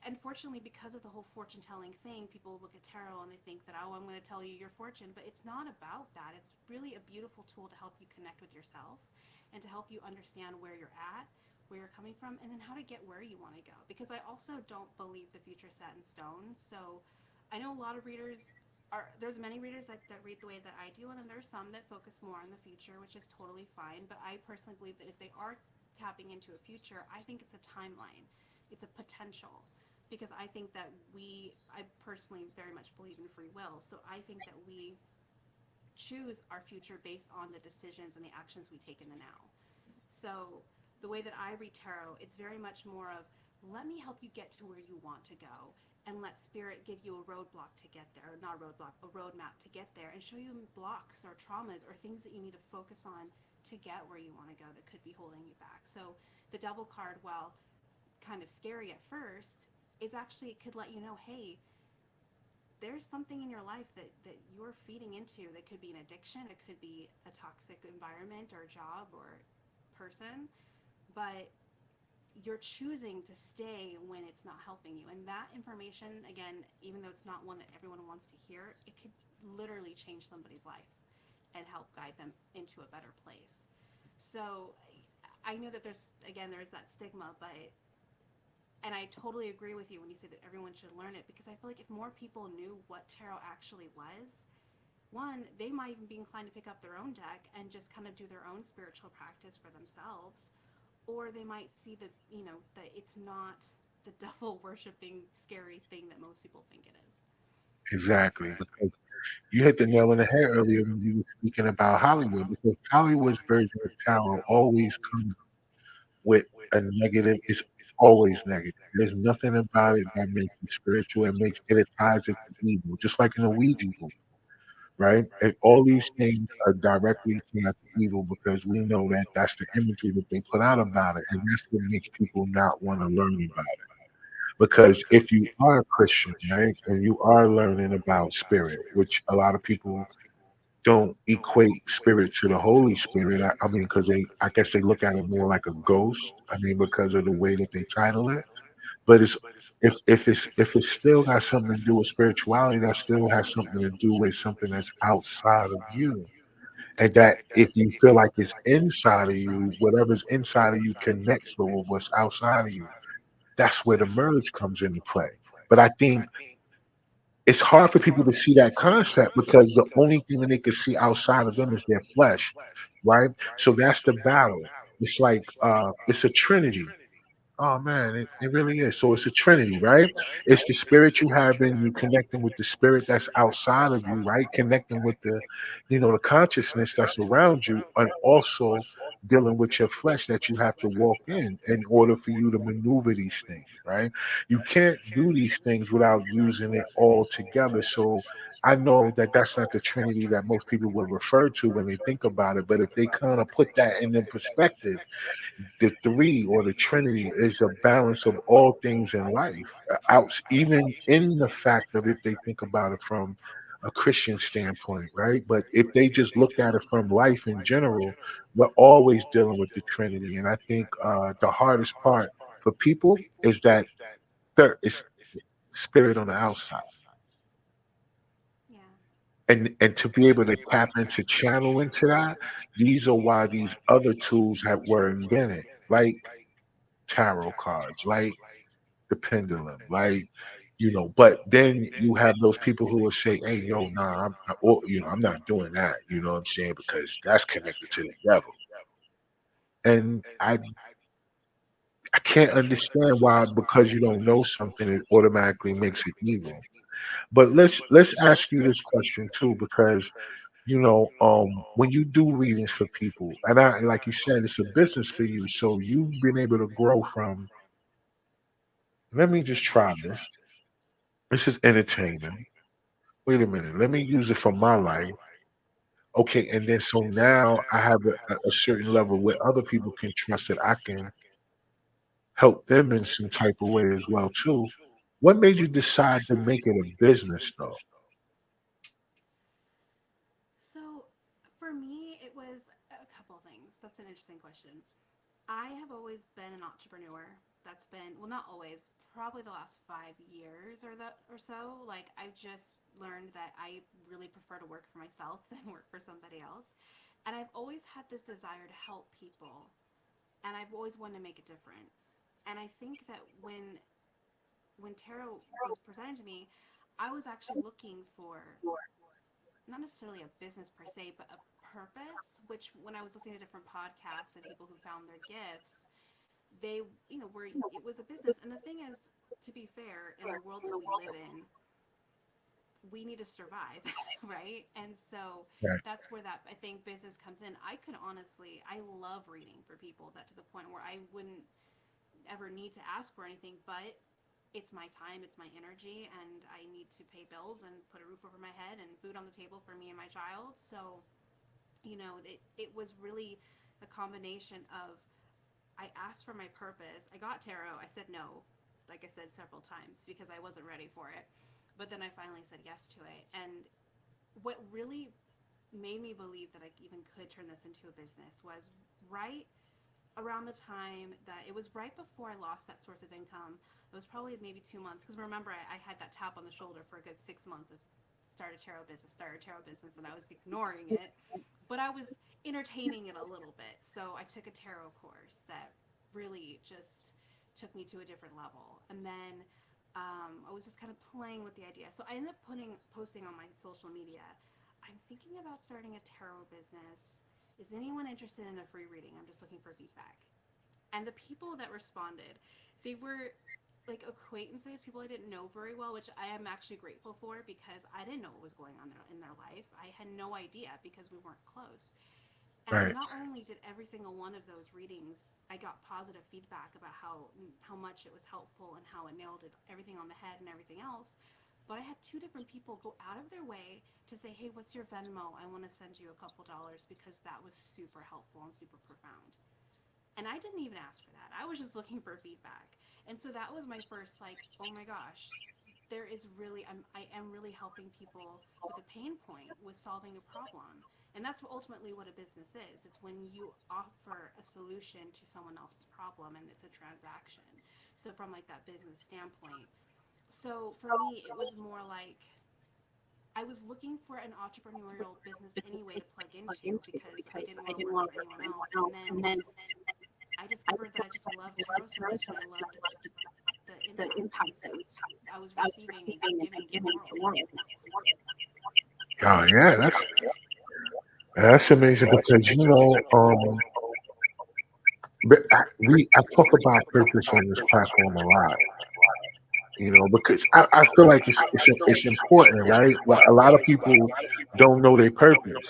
unfortunately, because of the whole fortune telling thing, people look at tarot and they think that, oh, I'm going to tell you your fortune. But it's not about that. It's really a beautiful tool to help you connect with yourself and to help you understand where you're at, where you're coming from, and then how to get where you want to go. Because I also don't believe the future set in stone. So I know a lot of readers there's many readers that read the way that I do, and then there's some that focus more on the future, which is totally fine. But I personally believe that if they are tapping into a future, I think it's a timeline, it's a potential, because I think that I personally very much believe in free will. So I think that we choose our future based on the decisions and the actions we take in the now. So the way that I read tarot, it's very much more of, let me help you get to where you want to go, and let spirit give you a roadblock to get there, or not a roadblock, a roadmap to get there, and show you blocks or traumas or things that you need to focus on to get where you want to go that could be holding you back. So the devil card, while kind of scary at first, is actually, it could let you know, hey, there's something in your life that you're feeding into that could be an addiction, it could be a toxic environment or job or person, but you're choosing to stay when it's not helping you. And that information, again, even though it's not one that everyone wants to hear, it could literally change somebody's life and help guide them into a better place. So I know that there's that stigma, but and I totally agree with you when you say that everyone should learn it, because I feel like if more people knew what tarot actually was, one, they might even be inclined to pick up their own deck and just kind of do their own spiritual practice for themselves, or they might see that, that it's not the devil worshiping scary thing that most people think it is. Exactly. Because you hit the nail on the head earlier when you were speaking about Hollywood, because Hollywood's version of tarot always comes with a negative. It's always negative. There's nothing about it that makes it spiritual. It ties it to evil, just like in a Ouija board, right? And all these things are directly tied to evil because we know that that's the imagery that they put out about it, and that's what makes people not want to learn about it. Because if you are a Christian, right, and you are learning about spirit, which a lot of people don't equate spirit to the Holy Spirit. I mean, because I guess they look at it more like a ghost. I mean, because of the way that they title it. But it's if it's still got something to do with spirituality, that still has something to do with something that's outside of you. And that if you feel like it's inside of you, whatever's inside of you connects with what's outside of you. That's where the merge comes into play. But I think it's hard for people to see that concept because the only thing that they can see outside of them is their flesh, right? So that's the battle. It's like it's a trinity. Oh man, it really is. So it's a trinity, right? It's the spirit you have in you connecting with the spirit that's outside of you, right? Connecting with the consciousness that's around you, and also dealing with your flesh that you have to walk in order for you to maneuver these things, right? You can't do these things without using it all together. So I know that that's not the trinity that most people would refer to when they think about it, but if they kind of put that in perspective, the three or the trinity is a balance of all things in life out, even in the fact of if they think about it from a Christian standpoint, right? But if they just look at it from life in general, we're always dealing with the trinity. And I think the hardest part for people is that there is spirit on the outside, Yeah. and to be able to tap into channel into that, these are why these other tools have were invented, like tarot cards, like the pendulum, like But then you have those people who will say, "Hey, yo, nah, I'm not doing that." You know what I'm saying? Because that's connected to the devil, and I can't understand why because you don't know something, it automatically makes it evil. But let's ask you this question too, because when you do readings for people, and I like you said, it's a business for you, so you've been able to grow from. Let me just try this. This is entertainment. Wait a minute. Let me use it for my life. Okay, and then so now I have a certain level where other people can trust that I can help them in some type of way as well too. What made you decide to make it a business though? So for me, it was a couple of things. That's an interesting question. I have always been an entrepreneur. That's been, well, not always, probably the last 5 years or so. Like I've just learned that I really prefer to work for myself than work for somebody else. And I've always had this desire to help people, and I've always wanted to make a difference. And I think that when tarot was presented to me, I was actually looking for not necessarily a business per se, but a purpose. Which when I was listening to different podcasts and people who found their gifts, they were, it was a business. And the thing is, to be fair, in the world that we live in, we need to survive, right? And so Right. that's where that, I think, business comes in. I could honestly, I love reading for people, that to the point where I wouldn't ever need to ask for anything, but it's my time, it's my energy, and I need to pay bills and put a roof over my head and food on the table for me and my child. So, it was really a combination of, I asked for my purpose. I got tarot. I said no, like I said several times, because I wasn't ready for it. But then I finally said yes to it. And what really made me believe that I even could turn this into a business was right around the time that it was right before I lost that source of income. It was probably maybe 2 months, because remember, I had that tap on the shoulder for a good 6 months of start a tarot business, and I was ignoring it, but I was entertaining it a little bit. So I took a tarot course that really just took me to a different level, and then I was just kind of playing with the idea. So I ended up posting on my social media, I'm thinking about starting a tarot business. Is anyone interested in a free reading? I'm just looking for feedback. And the people that responded, they were like acquaintances, people I didn't know very well, which I am actually grateful for, because I didn't know what was going on in their life. I had no idea because we weren't close. And Right. not only did every single one of those readings, I got positive feedback about how much it was helpful and how it nailed it, everything on the head and everything else. But I had two different people go out of their way to say, "Hey, what's your Venmo? I want to send you a couple dollars," because that was super helpful and super profound. And I didn't even ask for that. I was just looking for feedback. And so that was my first, like, oh my gosh, there is really, I am really helping people with a pain point, with solving a problem. And that's ultimately what a business is. It's when you offer a solution to someone else's problem, and it's a transaction. So from like that business standpoint. So for me, it was more like I was looking for an entrepreneurial business anyway to plug into, because I didn't want to work for anyone else. And then I discovered that I just loved tarot so much, and I loved the impact that I was receiving and giving to the world. Oh yeah, that's amazing because I talk about purpose on this platform a lot. Because I feel like it's important, right? Like a lot of people don't know their purpose.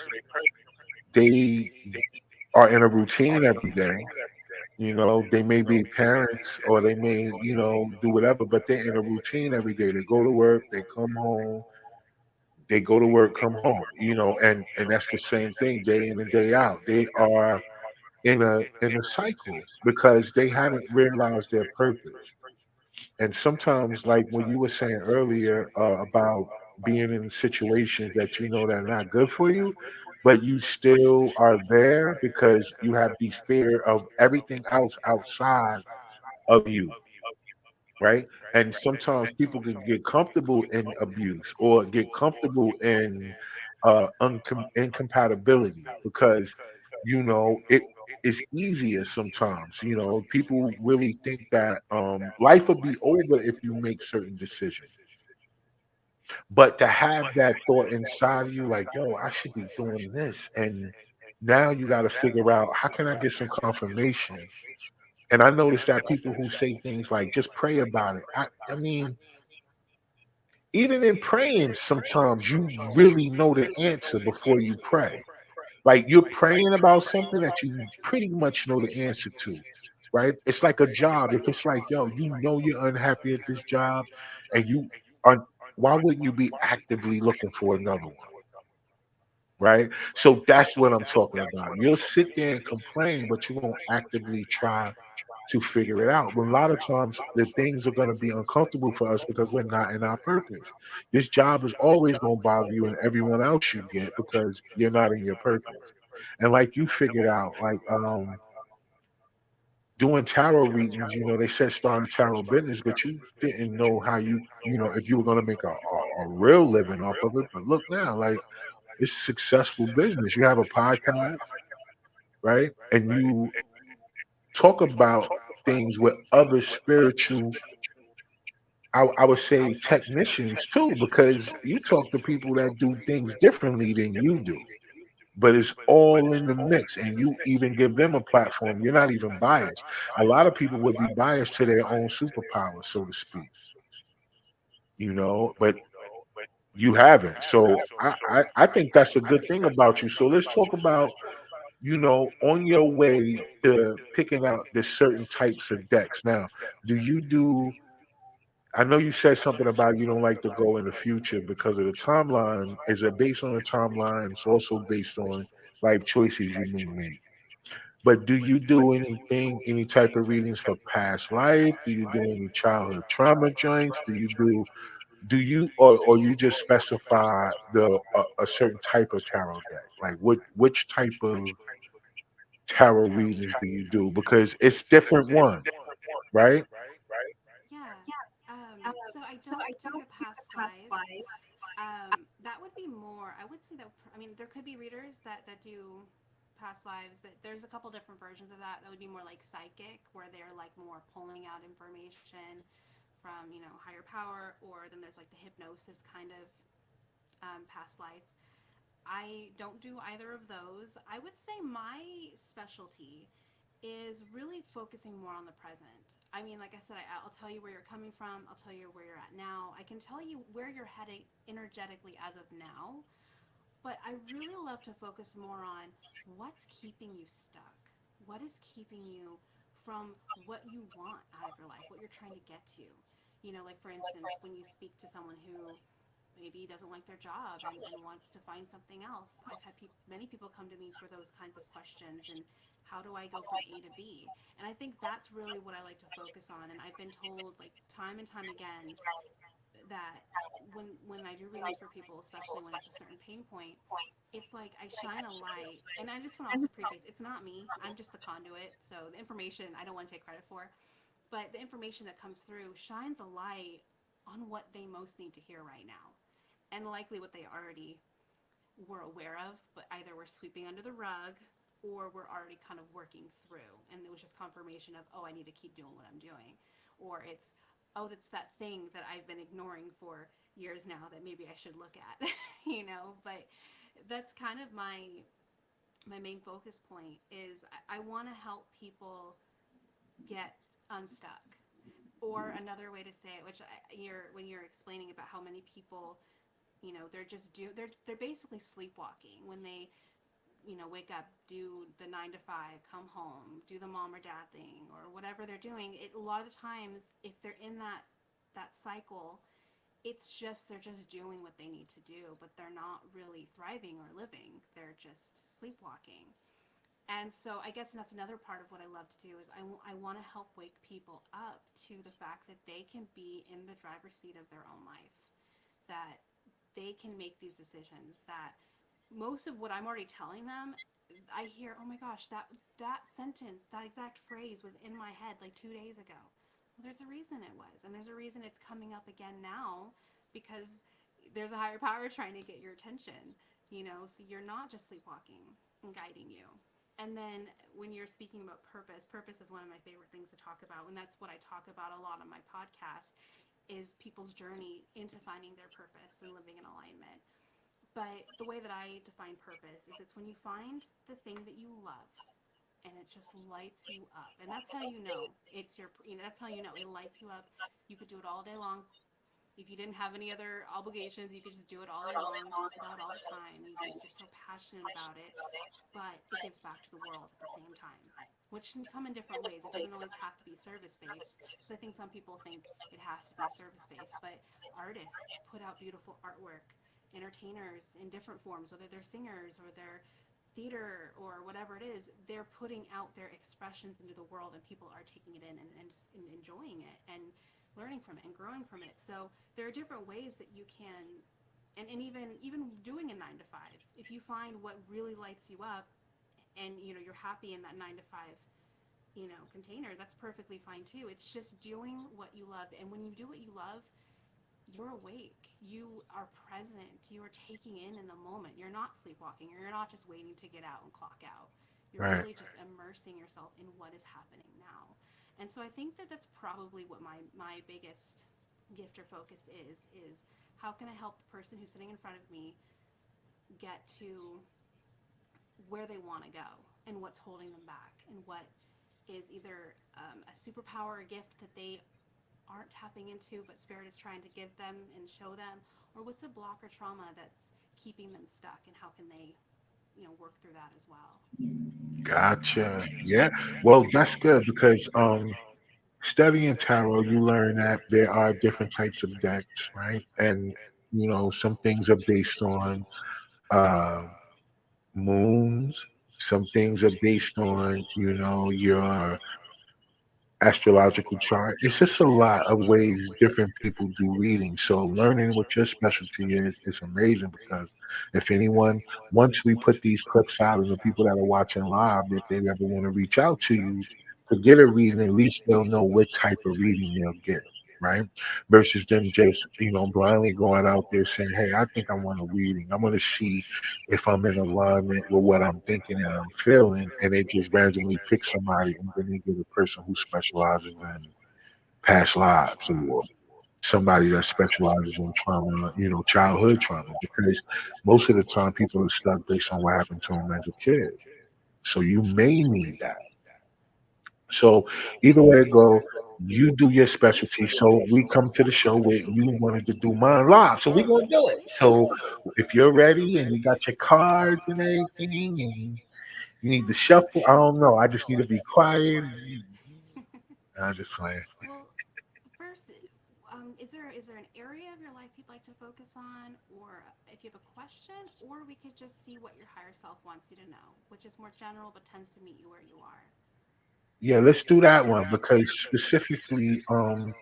They are in a routine every day. They may be parents or they may, do whatever, but they're in a routine every day. They go to work, they come home, they go to work, come home, and that's the same thing day in and day out. They are in a cycle because they haven't realized their purpose. And sometimes, like when you were saying earlier about being in situations that that are not good for you, but you still are there because you have these fear of everything else outside of you, right? And sometimes people can get comfortable in abuse or get comfortable in incompatibility because it is easier sometimes. People really think that life will be over if you make certain decisions. But to have that thought inside of you, like, yo, I should be doing this. And now you got to figure out how can I get some confirmation. And I noticed that people who say things like just pray about it. I mean, even in praying, sometimes you really know the answer before you pray. Like you're praying about something that you pretty much know the answer to, right? It's like a job. If it's like, yo, you're unhappy at this job and you are, why wouldn't you be actively looking for another one? right? So that's what I'm talking about. You'll sit there and complain, but you won't actively try to figure it out. But a lot of times, the things are going to be uncomfortable for us because we're not in our purpose. This job is always going to bother you and everyone else you get because you're not in your purpose. And like you figured out, like doing tarot readings, they said start a tarot business, but you didn't know how if you were going to make a real living off of it. But look now, like it's a successful business. You have a podcast, right? And you talk about things with other spiritual, I would say, technicians too, because you talk to people that do things differently than you do. But it's all in the mix, and you even give them a platform. You're not even biased. A lot of people would be biased to their own superpower, so to speak, but you haven't. So I think that's a good thing about you. So let's talk about, on your way to picking out the certain types of decks. Now, do you do? I know you said something about you don't like to go in the future because of the timeline. Is it based on the timeline? It's also based on life choices you may make. But do you do anything, any type of readings for past life? Do you do any childhood trauma joints? Or you just specify a certain type of tarot deck? Like which type of tarot readings do you do? Because it's different ones, right? Yeah. So I don't do the past lives. That would be more. I would say that. I mean, there could be readers that do past lives. That there's a couple different versions of that. That would be more like psychic, where they're like more pulling out information from higher power, or then there's like the hypnosis kind of past life. I don't do either of those. I would say my specialty is really focusing more on the present. I mean, like I said, I'll tell you where you're coming from. I'll tell you where you're at now. I can tell you where you're heading energetically as of now. But I really love to focus more on what's keeping you stuck. What is keeping you from what you want out of your life, what you're trying to get to. Like for instance, when you speak to someone who maybe doesn't like their job and wants to find something else. I've had many people come to me for those kinds of questions and how do I go from A to B? And I think that's really what I like to focus on. And I've been told like time and time again that when I do readings for people, especially when it's a certain pain point, it's like I shine a light. And I just want to also preface, it's not me. I'm just the conduit. So the information I don't want to take credit for, but the information that comes through shines a light on what they most need to hear right now and likely what they already were aware of, but either we're sweeping under the rug or we're already kind of working through. And it was just confirmation of, oh, I need to keep doing what I'm doing. Or it's, oh, that's that thing that I've been ignoring for years now that maybe I should look at, But that's kind of my main focus point is I want to help people get unstuck. Or another way to say it, which when you're explaining about how many people they're just they're basically sleepwalking when they wake up, do the 9 to 5, come home, do the mom or dad thing or whatever they're doing. A lot of times if they're in that cycle, it's just they're just doing what they need to do, but they're not really thriving or living. They're just sleepwalking. And so I guess that's another part of what I love to do is I want to help wake people up to the fact that they can be in the driver's seat of their own life, that they can make these decisions, that most of what I'm already telling them, I hear, oh my gosh, that sentence, that exact phrase was in my head like 2 days ago. Well, there's a reason it was, and there's a reason it's coming up again now because there's a higher power trying to get your attention, so you're not just sleepwalking and guiding you. And then when you're speaking about purpose is one of my favorite things to talk about, and that's what I talk about a lot on my podcast, is people's journey into finding their purpose and living in alignment. But the way that I define purpose is it's when you find the thing that you love and it just lights you up. And that's how you know that's how you know it lights you up. You could do it all day long. If you didn't have any other obligations, you could just do it all day long, talk about it all the time. You're so passionate about it, but it gives back to the world at the same time, which can come in different ways. It doesn't always have to be service based. So I think some people think it has to be service based, but artists put out beautiful artwork. entertainers in different forms, whether they're singers or they're theater or whatever it is, they're putting out their expressions into the world, and people are taking it in and just enjoying it and learning from it and growing from it. So there are different ways that you can, and even doing a 9 to 5, if you find what really lights you up, and you're happy in that 9 to 5 container, that's perfectly fine too. It's just doing what you love, and when you do what you love, you're awake, you are present, you are taking in the moment, you're not sleepwalking, or you're not just waiting to get out and clock out. You're Right. really just immersing yourself in what is happening now. And so I think that that's probably what my biggest gift or focus is how can I help the person who's sitting in front of me get to where they want to go, and what's holding them back, and what is either a superpower or gift that they aren't tapping into, but Spirit is trying to give them and show them, or what's a block or trauma that's keeping them stuck, and how can they, work through that as well. Gotcha. Yeah. Well, that's good because studying tarot, you learn that there are different types of decks, right? And some things are based on uh moons, some things are based on, your astrological chart. It's just a lot of ways different people do readings. So learning what your specialty is amazing because if anyone, once we put these clips out and the people that are watching live, if they ever want to reach out to you to get a reading, at least they'll know what type of reading they'll get. Right, versus them just blindly going out there saying, "Hey, I think I want a reading. I want to see if I'm in alignment with what I'm thinking and I'm feeling," and they just randomly pick somebody and then they get a person who specializes in past lives or somebody that specializes in trauma, childhood trauma, because most of the time people are stuck based on what happened to them as a kid. So you may need that. So either way it go, you do your specialty. So we come to the show where you wanted to do mine live. So we're gonna do it. So if you're ready and you got your cards and everything and you need to shuffle, I don't know. I just need to be quiet. I just playing. Well, first, is there an area of your life you'd like to focus on, or if you have a question, or we could just see what your higher self wants you to know, which is more general but tends to meet you where you are. Yeah, let's do that one because specifically, a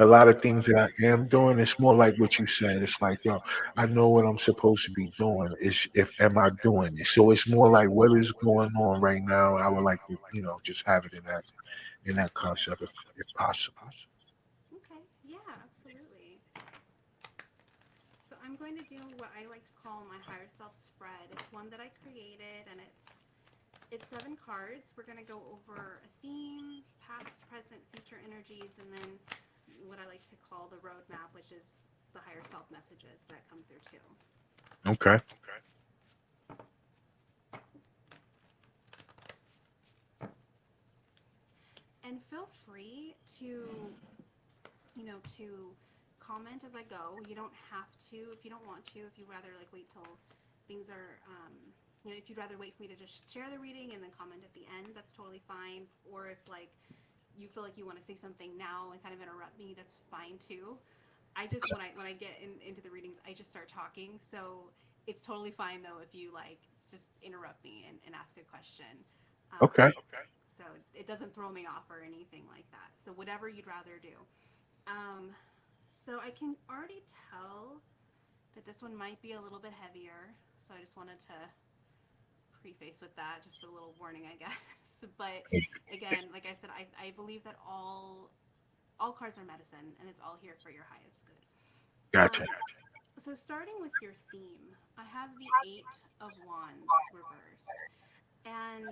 lot of things that I am doing, it's more like what you said. It's like, yo, I know what I'm supposed to be doing. Is if am I doing it? So it's more like what is going on right now. I would like to, just have it in that concept if possible. Okay, yeah, absolutely. So I'm going to do what I like to call my higher self spread. It's one that I created, and it's 7 cards. We're going to go over a theme, past, present, future energies, and then what I like to call the roadmap, which is the higher self messages that come through too. Okay. And feel free to, to comment as I go. You don't have to if you don't want to. If you rather like wait till things are, if you'd rather wait for me to just share the reading and then comment at the end, that's totally fine. Or if like you feel like you want to say something now and kind of interrupt me, that's fine too. I just when I get into the readings, I just start talking. So it's totally fine though if you like just interrupt me and ask a question. Okay. So it doesn't throw me off or anything like that. So whatever you'd rather do. Um, so I can already tell that this one might be a little bit heavier. So I just wanted to preface with that, just a little warning, I guess. But again, like I said, I believe that all cards are medicine, and it's all here for your highest good. Gotcha. Um, so starting with your theme, I have the Eight of Wands reversed, and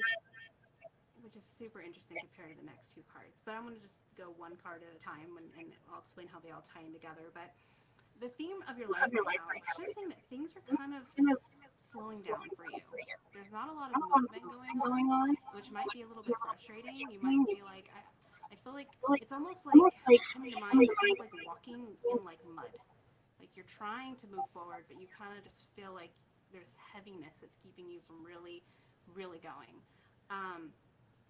which is super interesting compared to the next 2 cards. But I'm going to just go one card at a time, and I'll explain how they all tie in together. But the theme of your life right now, it's just saying that things are kind of slowing down for you. There's not a lot of movement going on, which might be a little bit frustrating. You might be like, I feel like it's almost like coming to mind is kind of like walking in like mud. Like you're trying to move forward, but you kind of just feel like there's heaviness that's keeping you from really, really going. Um,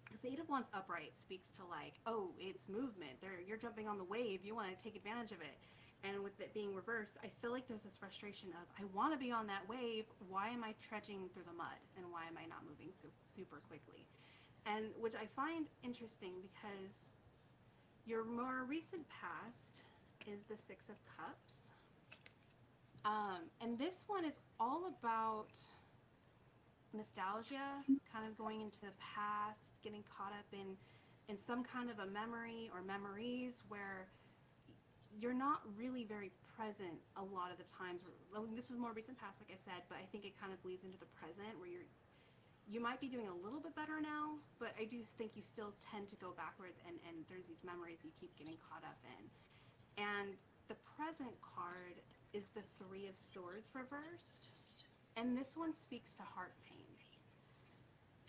because the Eight of Wands upright speaks to like, oh, it's movement. You're jumping on the wave. You want to take advantage of it. And with it being reversed, I feel like there's this frustration of, I want to be on that wave. Why am I trudging through the mud? And why am I not moving super quickly? And which I find interesting because your more recent past is the Six of Cups. And this one is all about nostalgia, kind of going into the past, getting caught up in some kind of a memory or memories where you're not really very present a lot of the times. This was more recent past, like I said, but I think it kind of bleeds into the present where you might be doing a little bit better now, but I do think you still tend to go backwards, and there's these memories you keep getting caught up in. And the present card is the Three of Swords reversed, and this one speaks to heart pain.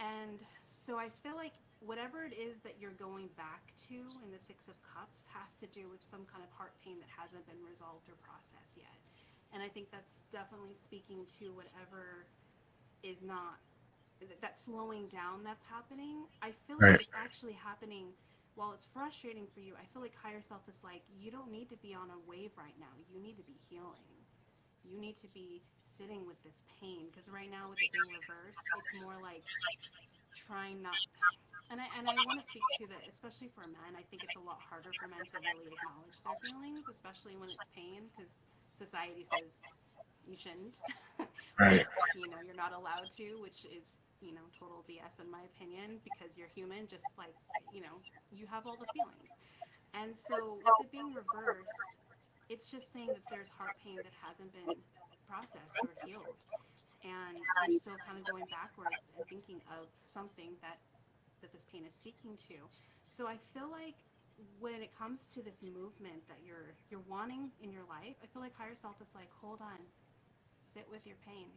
And so I feel like whatever it is that you're going back to in the Six of Cups has to do with some kind of heart pain that hasn't been resolved or processed yet. And I think that's definitely speaking to whatever is not, that slowing down that's happening. I feel like Right. it's actually happening while it's frustrating for you. I feel like higher self is like, you don't need to be on a wave right now. You need to be healing. You need to be sitting with this pain, because right now with it being reversed, it's more like trying not, and I want to speak to that, especially for men. I think it's a lot harder for men to really acknowledge their feelings, especially when it's pain, because society says you shouldn't, or Right. you're not allowed to, which is total BS in my opinion, because you're human, just like you have all the feelings. And so with it being reversed, it's just saying that there's heart pain that hasn't been processed or healed, and you're still kind of going backwards and thinking of something that this pain is speaking to. So I feel like when it comes to this movement that you're wanting in your life, I feel like higher self is like, hold on, sit with your pain,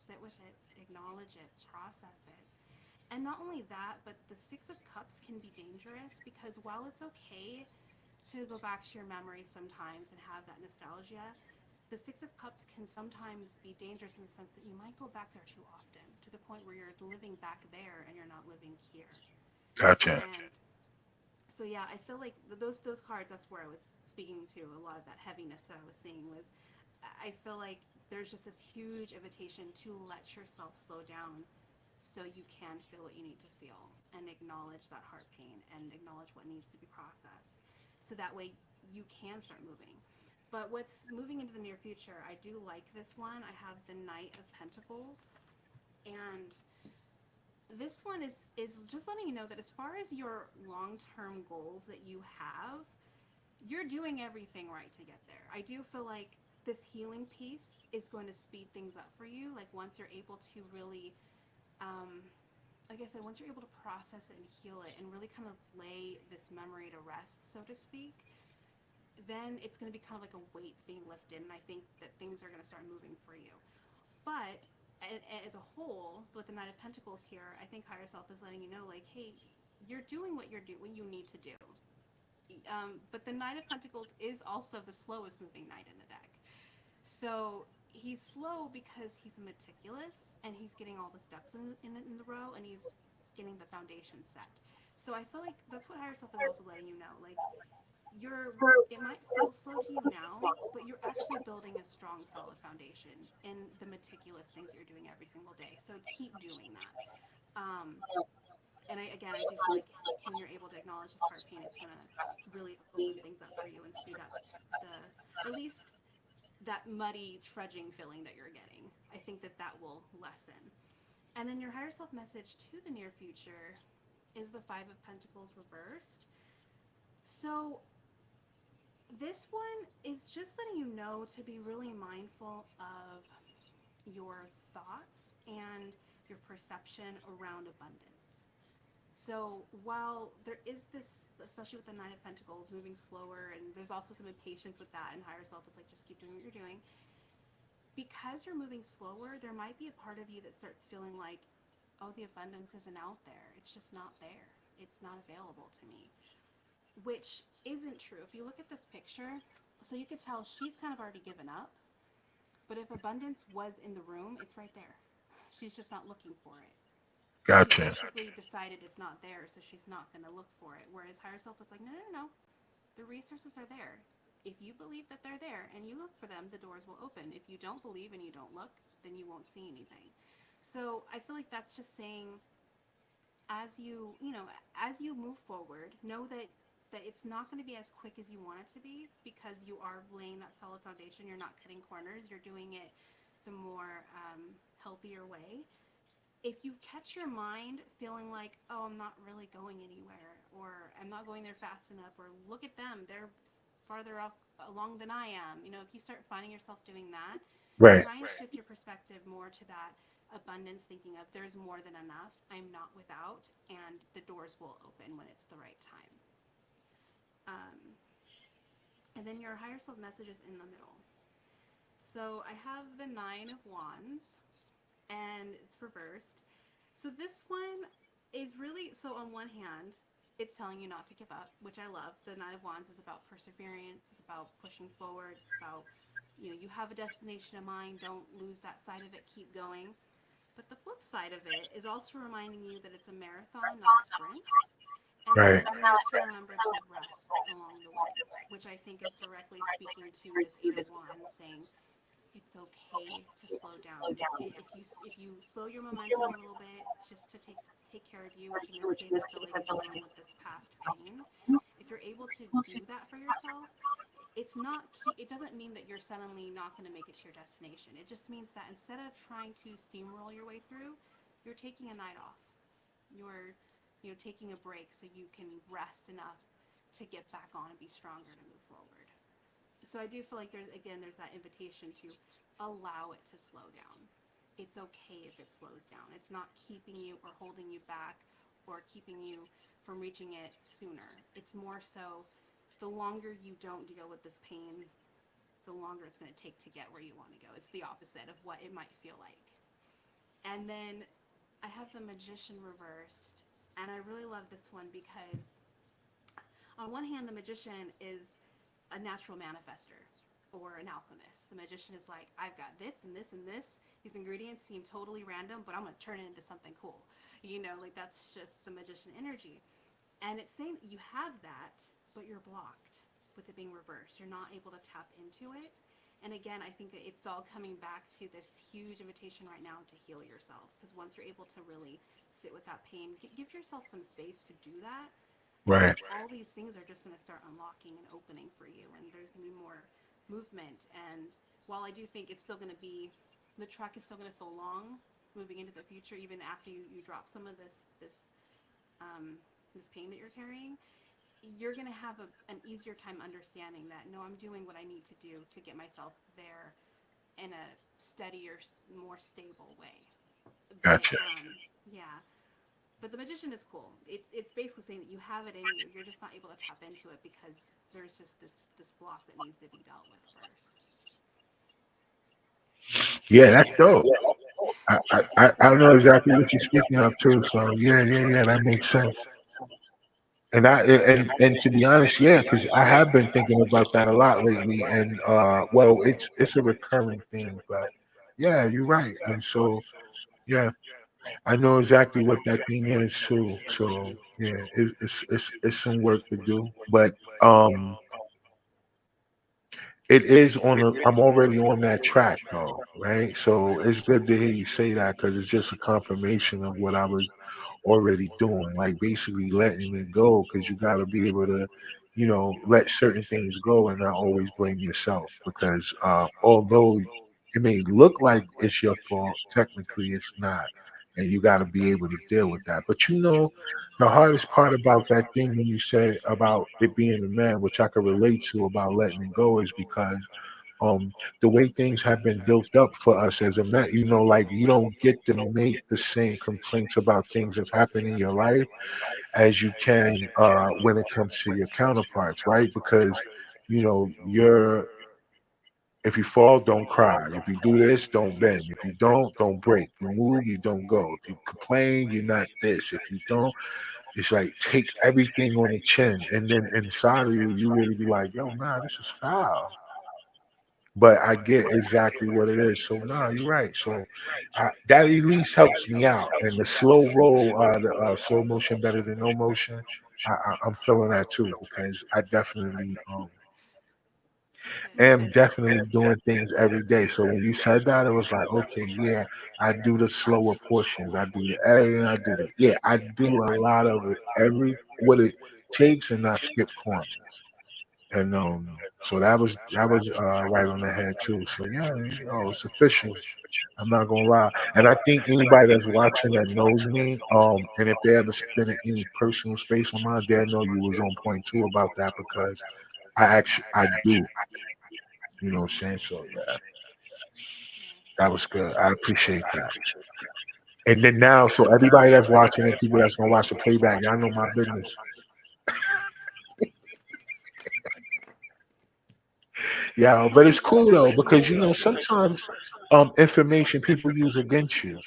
sit with it, acknowledge it, process it. And not only that, but the Six of Cups can be dangerous, because while it's okay to go back to your memory sometimes and have that nostalgia, the Six of Cups can sometimes be dangerous in the sense that you might go back there too often, to the point where you're living back there and you're not living here. Gotcha. And so yeah, I feel like those cards, that's where I was speaking to. A lot of that heaviness that I was seeing was, I feel like there's just this huge invitation to let yourself slow down so you can feel what you need to feel and acknowledge that heart pain and acknowledge what needs to be processed, so that way you can start moving. But what's moving into the near future, I do like this one. I have the Knight of Pentacles, and this one is just letting you know that as far as your long-term goals that you have, you're doing everything right to get there. I do feel like this healing piece is going to speed things up for you. Like once you're able to really, like I said, once you're able to process it and heal it and really kind of lay this memory to rest, so to speak, then it's going to be kind of like a weight's being lifted, and I think that things are going to start moving for you. But as a whole, with the Knight of Pentacles here, I think higher self is letting you know, like, hey, you're doing what you need to do. But the Knight of Pentacles is also the slowest moving knight in the deck. So he's slow because he's meticulous and he's getting all the ducks in the row, and he's getting the foundation set. So I feel like that's what higher self is also letting you know. Like, it might feel slow to you now, but you're actually building a strong, solid foundation in the meticulous things that you're doing every single day. So keep doing that. Um, and I do feel like when you're able to acknowledge this heart pain, it's gonna really open things up for you and speed up at least that muddy trudging feeling that you're getting. I think that will lessen. And then your higher self message to the near future is the Five of Pentacles reversed. So this one is just letting you know to be really mindful of your thoughts and your perception around abundance. So while there is this, especially with the Nine of Pentacles, moving slower, and there's also some impatience with that, and higher self is like, just keep doing what you're doing. Because you're moving slower, there might be a part of you that starts feeling like, oh, the abundance isn't out there. It's just not there. It's not available to me. Which isn't true. If you look at this picture, so you could tell she's kind of already given up. But if abundance was in the room, it's right there. She's just not looking for it. She Gotcha. basically decided it's not there, so she's not going to look for it. Whereas higher self was like, no. The resources are there. If you believe that they're there and you look for them, the doors will open. If you don't believe and you don't look, then you won't see anything. So I feel like that's just saying, as as you move forward, know that it's not going to be as quick as you want it to be, because you are laying that solid foundation. You're not cutting corners. You're doing it the more healthier way. If you catch your mind feeling like, oh, I'm not really going anywhere, or I'm not going there fast enough, or look at them, they're farther up along than I am, if you start finding yourself doing that, Right. try and shift your perspective more to that abundance thinking of, there's more than enough, I'm not without, and the doors will open when it's the right time. And then your higher self message is in the middle. So I have the Nine of Wands, and it's reversed. So this one is really, so on one hand, it's telling you not to give up, which I love. The Nine of Wands is about perseverance. It's about pushing forward. It's about, you have a destination in mind. Don't lose that side of it. Keep going. But the flip side of it is also reminding you that it's a marathon, not a sprint, and that Right. you need to remember to rest along the way, which I think is directly speaking to this Eight of Wands, saying it's okay to slow down. If you slow your momentum a little bit, just to take care of you, which in this case is really dealing with this past pain. If you're able to do that for yourself, it's not it doesn't mean that you're suddenly not going to make it to your destination. It just means that instead of trying to steamroll your way through, you're taking a night off. You're taking a break so you can rest enough to get back on and be stronger to move forward. So I do feel like there's that invitation to allow it to slow down. It's okay if it slows down. It's not keeping you or holding you back or keeping you from reaching it sooner. It's more so, the longer you don't deal with this pain, the longer it's going to take to get where you want to go. It's the opposite of what it might feel like. And then I have the Magician reversed, and I really love this one because on one hand, the Magician is a natural manifester or an alchemist. The Magician is like, I've got this and this and this. These ingredients seem totally random, but I'm going to turn it into something cool. Like that's just the Magician energy. And it's saying that you have that, but you're blocked with it being reversed. You're not able to tap into it. And again, I think that it's all coming back to this huge invitation right now to heal yourself. Because once you're able to really sit with that pain, give yourself some space to do that. I Right. think all these things are just going to start unlocking and opening for you, and there's going to be more movement. And while I do think it's still going to be, the track is still going to feel long moving into the future, even after you drop some of this pain that you're carrying, you're going to have an easier time understanding that, no, I'm doing what I need to do to get myself there in a steadier, more stable way. But Gotcha. yeah, but the Magician is cool. It's basically saying that you have it in you. You're just not able to tap into it because there's just this block that needs to be dealt with first. Yeah, that's dope. I know exactly what you're speaking of too. So yeah, that makes sense. And to be honest, yeah, because I have been thinking about that a lot lately, and well, it's a recurring thing, but yeah, you're right, and so yeah, I know exactly what that thing is too. So yeah, it's some work to do, but um, it is on. I'm already on that track though, right? So it's good to hear you say that because it's just a confirmation of what I was already doing, like basically letting it go because you got to be able to, let certain things go and not always blame yourself because although it may look like it's your fault, technically it's not. And you got to be able to deal with that. But the hardest part about that thing when you said about it being a man, which I could relate to about letting it go, is because um the way things have been built up for us as a man, like you don't get to make the same complaints about things that's happened in your life as you can when it comes to your counterparts, right? Because you're if you fall, don't cry. If you do this, don't bend. If you don't break. You move, you don't go. If you complain, you're not this. If you don't, it's like take everything on the chin, and then inside of you, you really be like, "Yo, nah, this is foul." But I get exactly what it is. So nah, you're right. So that at least helps me out. And the slow roll, the slow motion better than no motion. I'm feeling that too because I definitely am definitely doing things every day. So when you said that, it was like, okay, yeah, I do the slower portions. I do the editing. I do the yeah. I do a lot of it. Every what it takes, and not skip corners. And so that was right on the head too. So yeah, it's official. I'm not gonna lie. And I think anybody that's watching that knows me, and if they ever spend any personal space on mine, they'll know you was on point too about that because I do. You know what I'm saying? So yeah, that was good. I appreciate that. And then now, so everybody that's watching and people that's gonna watch the playback, y'all know my business. Yeah, but it's cool though because sometimes information people use against you,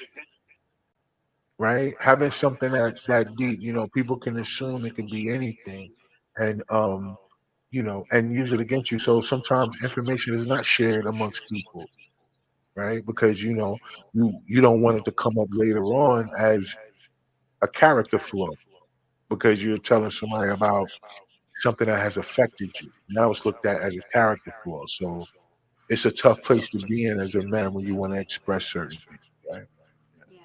right? Having something that deep, people can assume it can be anything, and and use it against you. So sometimes information is not shared amongst people, right? Because you don't want it to come up later on as a character flaw because you're telling somebody about something that has affected you. Now it's looked at as a character flaw. So it's a tough place to be in as a man when you want to express certain things, right? Yeah.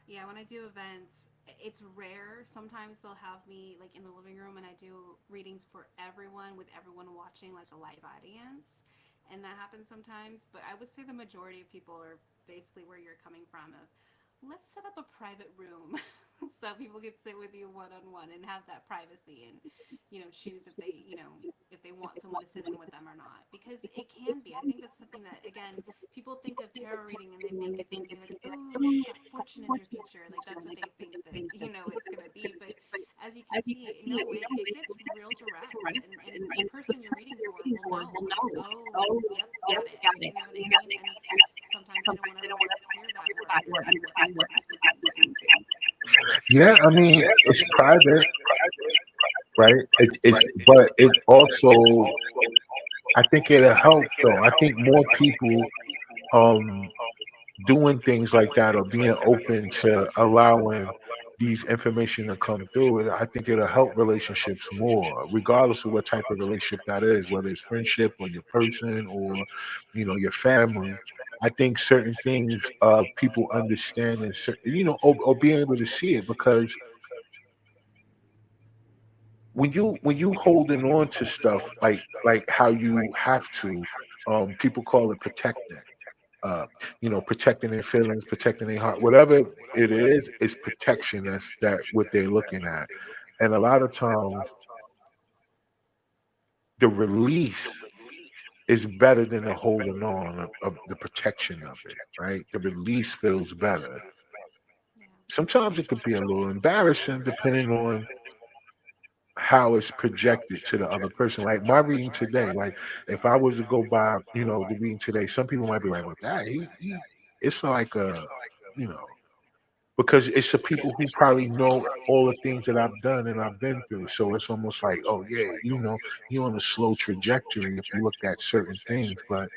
Yeah, when I do events, it's rare. Sometimes they'll have me like in the living room and I do readings for everyone with everyone watching like a live audience. And that happens sometimes, but I would say the majority of people are basically where you're coming from of let's set up a private room so people can sit with you one on one and have that privacy and choose if they if they want someone to sit in with them or not because it can be. I think that's something that again people think of tarot reading and they think it's going to be like, oh, you've got fortune in your future. Like that's what they think that, it's going to be. But as you can see, no, it gets real direct. And the person you're reading for will know, like, oh, yep, got it. You know what I mean? And sometimes they don't want everyone else to hear that or understand what they're speaking to. Yeah, I mean it's private, right? But it also, I think it'll help though. I think more people um doing things like that or being open to allowing these information to come through, and I think it'll help relationships more, regardless of what type of relationship that is, whether it's friendship or your person or your family. I think certain things people understand and or being able to see it because when you holding on to stuff like how you have to, people call it protecting, uh, protecting their feelings, protecting their heart, whatever it is protection. That what they're looking at, and a lot of times the release is better than the holding on of the protection of it, right? The release feels better. Yeah. Sometimes it could be a little embarrassing depending on how it's projected to the other person. Like my reading today, like if I was to go by, the reading today, some people might be like, "Well, that it's like a, you know." Because it's the people who probably know all the things that I've done and I've been through. So it's almost like, oh yeah, you're on a slow trajectory if you look at certain things. But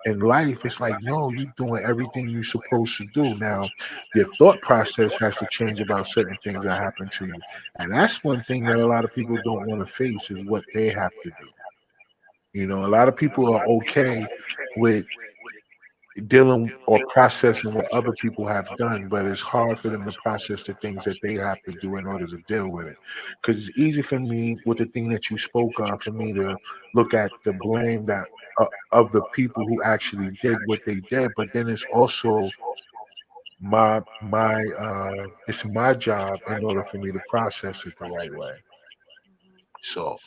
in life, it's like, no, you're doing everything you're supposed to do. Now, your thought process has to change about certain things that happen to you. And that's one thing that a lot of people don't want to face is what they have to do. A lot of people are okay with dealing or processing what other people have done, but it's hard for them to process the things that they have to do in order to deal with it. Because it's easy for me, with the thing that you spoke of, for me to look at the blame that of the people who actually did what they did, but then it's also it's my job in order for me to process it the right way. Mm-hmm. So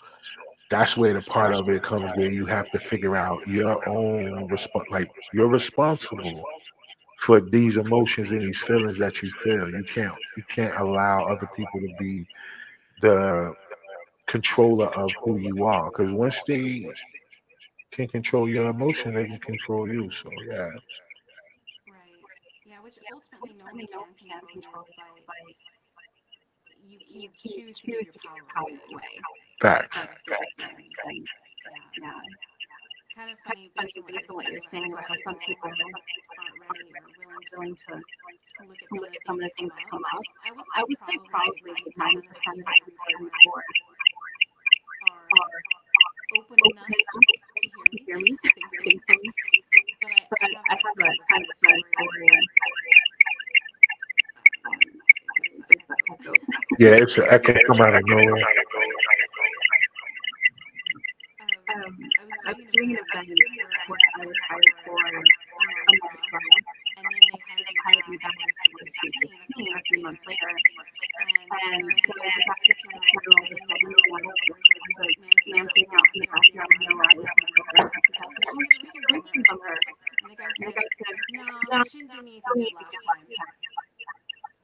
that's where the part of it comes where you have to figure out your own response. Like you're responsible for these emotions and these feelings that you feel. You can't allow other people to be the controller of who you are. Because once they can control your emotion, they can control you. So yeah, Right. Yeah, which ultimately no one can control you, but you can choose to give your power away. facts. That's the big thing. Yeah. Kind of funny based on what you're saying about how some people aren't ready or willing to look at some of the things that come up. I would say probably 90% of the people I read for are open enough to hear me Thankfully. But I have a kind of a funny story. There's that echo. Yeah, it's an echo come out of nowhere. I was doing an event where I was hired for a Mardi Gras, and then they hired me back for the Sweet 16 a few months later. And so the guy just general was letting me know there was a man sitting out in the backyard with no eyes and no hair. I said, "Oh, should we get a reading from her?" And the guy said, "No, she didn't give me anything good last time.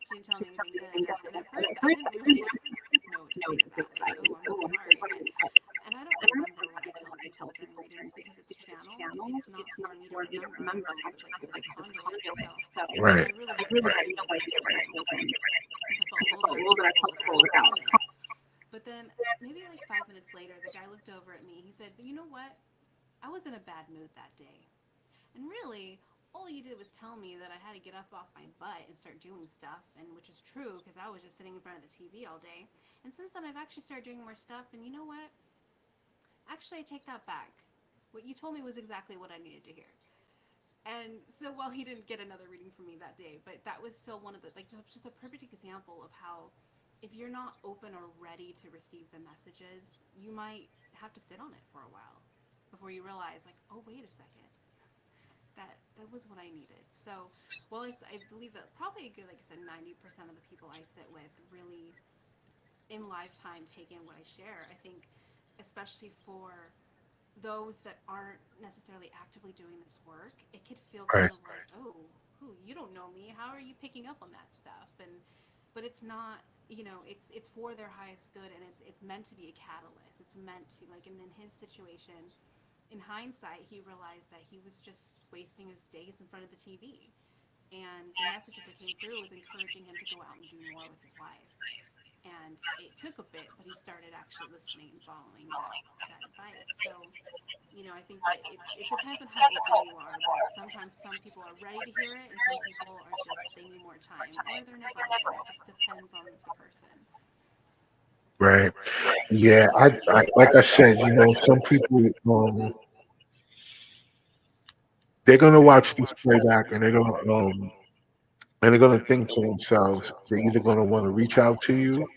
She didn't tell me anything good." And at first, I didn't really know what to say to that. Like, "Oh, I'm so sorry." And I don't remember what I tell people during readings because it's channeled. It's not for me to remember. I just feel like it's a conduit. So Right. I really had no idea what I told him. Because I felt a little bit uncomfortable with that comment. But then maybe like 5 minutes later, the guy looked over at me. He said, "But you know what? I was in a bad mood that day. And really, all you did was tell me that I had to get up off my butt and start doing stuff, and which is true because I was just sitting in front of the TV all day. And since then, I've actually started doing more stuff. And you know what? Actually, I take that back. What you told me was exactly what I needed to hear." And so while he didn't get another reading from me that day, but that was still one of the, like, just a perfect example of how if you're not open or ready to receive the messages, you might have to sit on it for a while before you realize, like, oh, wait a second, that was what I needed. So, well, I believe that probably a good, like I said, 90% of the people I sit with really in lifetime take in what I share. I think, especially for those that aren't necessarily actively doing this work, it could feel Right. kind of like, oh, you don't know me. How are you picking up on that stuff? But it's not. It's for their highest good, and it's meant to be a catalyst. It's meant to, like, and in his situation, in hindsight, he realized that he was just wasting his days in front of the TV, and the messages that came through was encouraging him to go out and do more with his life. And it took a bit, but he started actually listening and following that advice. So, I think that it depends on how open you are. That sometimes some people are ready to hear it, and some people are just, they need more time, or they're never open. It just depends on the person. Right. Yeah. I like I said, some people they're gonna watch this playback and they're gonna think to themselves, they're either gonna want to reach out to you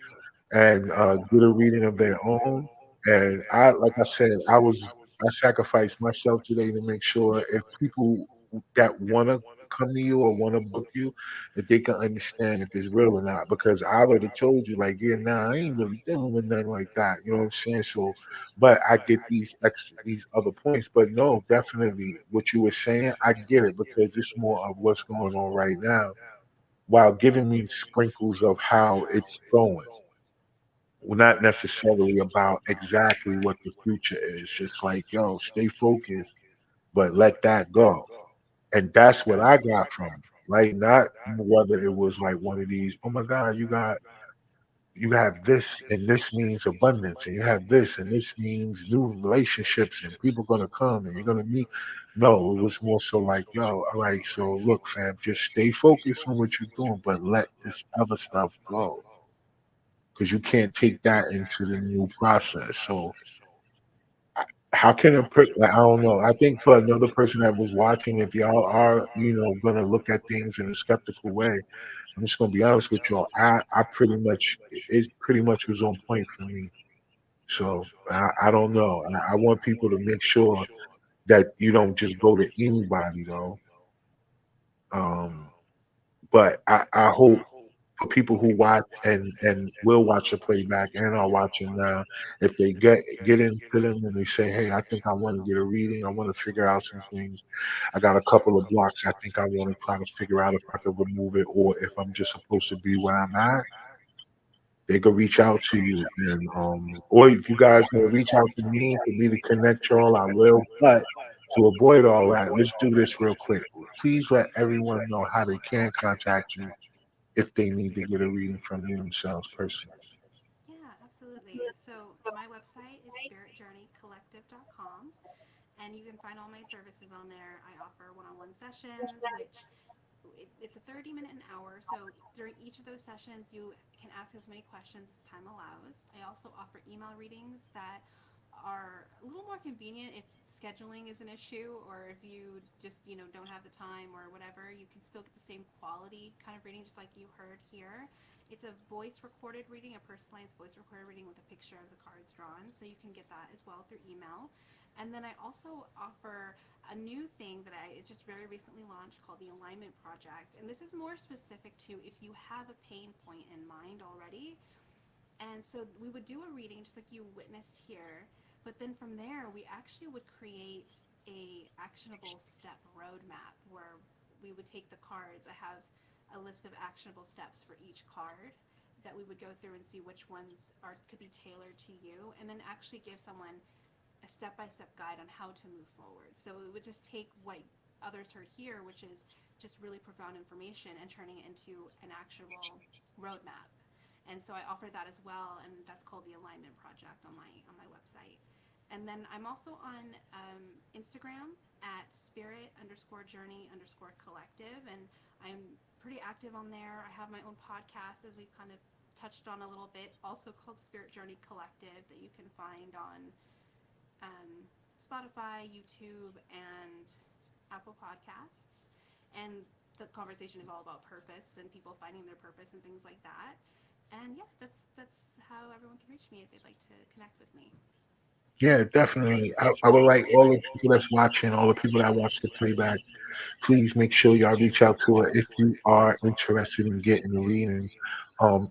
and get a reading of their own. And like I said, I sacrificed myself today to make sure if people that want to come to you or want to book you, that they can understand if it's real or not. Because I already told you, like, yeah, nah, I ain't really dealing with nothing like that. You know what I'm saying? So, but I get these other points. But no, definitely, what you were saying, I get it because it's more of what's going on right now, while giving me sprinkles of how it's going, not necessarily about exactly what the future is. Just like, yo, stay focused, but let that go. And that's what I got from it. Like, not whether it was like one of these, oh my God, you have this and this means abundance, and you have this and this means new relationships and people gonna come and you're gonna meet. No, it was more so like, yo, all right, so look, fam, just stay focused on what you're doing, but let this other stuff go. Because you can't take that into the new process. So how can like, I don't know. I think for another person that was watching, if y'all are, gonna look at things in a skeptical way, I'm just gonna be honest with y'all. I pretty much it pretty much was on point for me. So I don't know. I want people to make sure that you don't just go to anybody though. Um, but I hope for people who watch and will watch the playback and are watching now, if they get into them and they say, "Hey, I think I want to get a reading. I want to figure out some things. I got a couple of blocks. I think I want to try to figure out if I could remove it or if I'm just supposed to be where I'm at." They could reach out to you, and or if you guys want to reach out to me for me to connect y'all, I will. But to avoid all that, let's do this real quick. Please let everyone know how they can contact you if they need to get a reading from you themselves personally. Yeah, absolutely. So my website is spiritjourneycollective.com, and you can find all my services on there. I offer one-on-one sessions, which it's a 30-minute an hour. So during each of those sessions, you can ask as many questions as time allows. I also offer email readings that are a little more convenient if scheduling is an issue, or if you just don't have the time or whatever, you can still get the same quality kind of reading, just like you heard here. It's a voice recorded reading, a personalized voice recorded reading with a picture of the cards drawn, so you can get that as well through email. And then I also offer a new thing that I just very recently launched called the Alignment Project. And this is more specific to if you have a pain point in mind already. And so we would do a reading just like you witnessed here, but then from there we actually would create a actionable step roadmap where we would take the cards. I have a list of actionable steps for each card that we would go through and see which ones are could be tailored to you, and then actually give someone a step-by-step guide on how to move forward. So it would just take what others heard here, which is just really profound information, and turning it into an actionable roadmap. And so I offer that as well, and that's called the Alignment Project on my website. And then I'm also on Instagram at spirit_journey_collective, and I'm pretty active on there. I have my own podcast, as we've kind of touched on a little bit, also called Spirit Journey Collective, that you can find on Spotify, YouTube, and Apple Podcasts. And the conversation is all about purpose and people finding their purpose and things like that. And yeah, that's how everyone can reach me if they'd like to connect with me. Yeah, definitely. I would like all the people that's watching, all the people that watch the playback, please make sure y'all reach out to her if you are interested in getting the reading.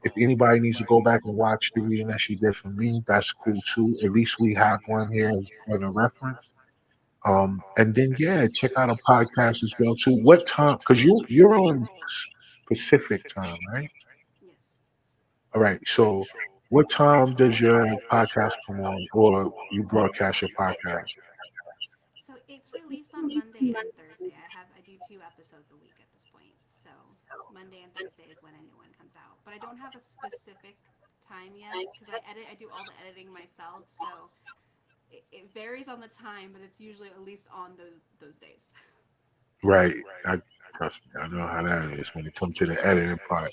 If anybody needs to go back and watch the reading that she did for me, that's cool too. At least we have one here as part of reference. And then yeah, check out a podcast as well too. What time? Because you're on Pacific time, right? Yes. All right. So what time does your podcast come on, or you broadcast your podcast? So it's released on Monday and Thursday. I do 2 episodes a week at this point. So Monday and Thursday is when a new one comes out. But I don't have a specific time yet because I do all the editing myself. So it varies on the time, but it's usually at least on those days. Right. I trust me, I know how that is when it comes to the editing part.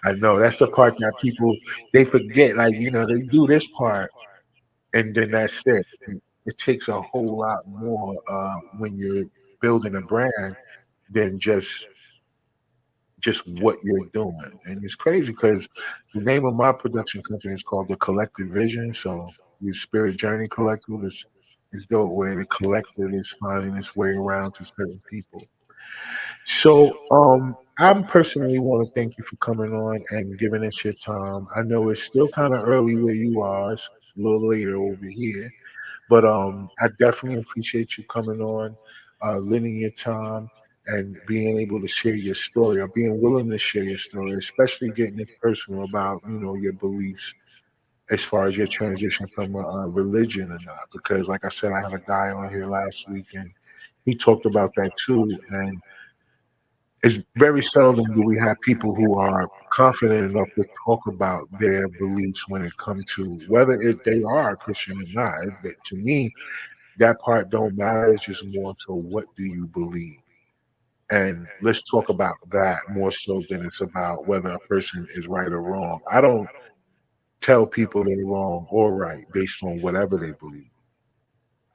I know that's the part that people they forget. Like, they do this part and then that's it. It takes a whole lot more when you're building a brand than just what you're doing. And it's crazy because the name of my production company is called The Collective Vision. So the Spirit Journey Collective is dope where the collective is finding its way around to certain people. So I'm personally want to thank you for coming on and giving us your time. I know it's still kind of early where you are. It's a little later over here. But I definitely appreciate you coming on, lending your time and being able to share your story or being willing to share your story, especially getting this personal about, your beliefs as far as your transition from a religion or not. Because like I said, I had a guy on here last week and he talked about that too. And it's very seldom do we have people who are confident enough to talk about their beliefs when it comes to whether they are a Christian or not. To me, that part don't matter. It's just more so what do you believe? And let's talk about that more so than it's about whether a person is right or wrong. I don't tell people they're wrong or right based on whatever they believe.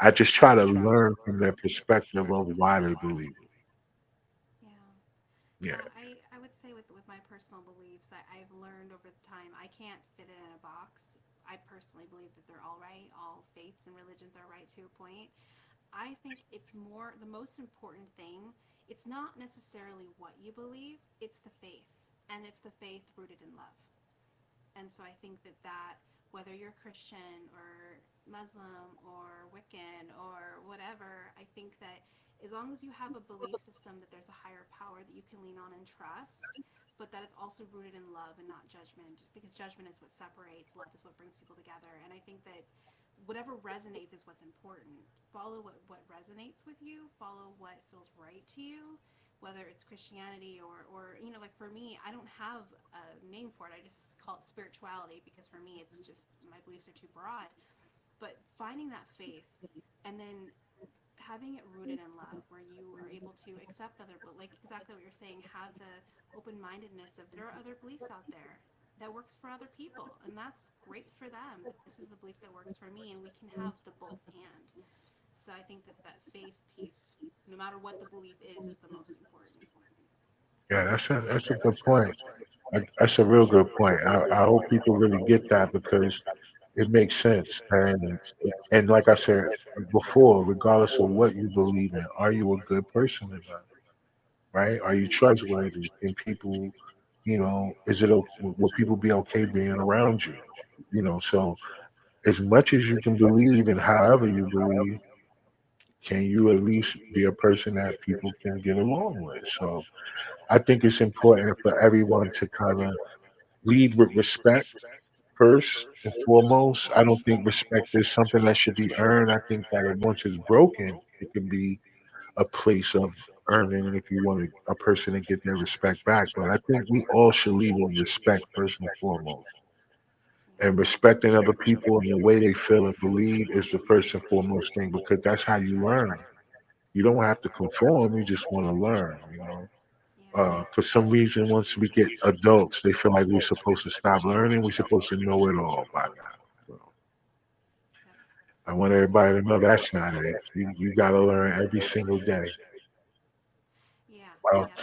I just try to learn from their perspective of why they believe it. Yeah. Yeah. Yeah, I would say with my personal beliefs, I've learned over the time I can't fit it in a box. I personally believe that they're all right. All faiths and religions are right to a point. I think it's more the most important thing. It's not necessarily what you believe, it's the faith. And it's the faith rooted in love. And so I think that whether you're Christian or Muslim or Wiccan or whatever, I think that as long as you have a belief system that there's a higher power that you can lean on and trust, but that it's also rooted in love and not judgment, because judgment is what separates, love is what brings people together. And I think that whatever resonates is what's important. Follow what resonates with you, follow what feels right to you, whether it's Christianity or like for me, I don't have a name for it. I just call it spirituality because for me, it's just my beliefs are too broad. But finding that faith and then having it rooted in love, where you are able to accept other, but like exactly what you're saying, have the open-mindedness of there are other beliefs out there that works for other people, and that's great for them. But this is the belief that works for me, and we can have the both and. So I think that that faith piece, no matter what the belief is the most important. Yeah, that's a good point. That's a real good point. I hope people really get that because it makes sense. And like I said before, regardless of what you believe in, are you a good person or not? Right? Are you trustworthy? Can people, is it will people be okay being around you? So as much as you can believe and however you believe, can you at least be a person that people can get along with? So I think it's important for everyone to kind of lead with respect first and foremost. I don't think respect is something that should be earned. I think that once it's broken, it can be a place of earning if you want a person to get their respect back. But I think we all should lead with respect first and foremost. And Yeah. respecting other people and the way they feel and believe is the first and foremost thing because that's how you learn. You don't have to conform, you just want to learn. Yeah. For some reason, once we get adults, they feel like we're supposed to stop learning. We're supposed to know it all by now. So Yep. I want everybody to know that's not it. You got to learn every single day. Yeah. Well, Yeah.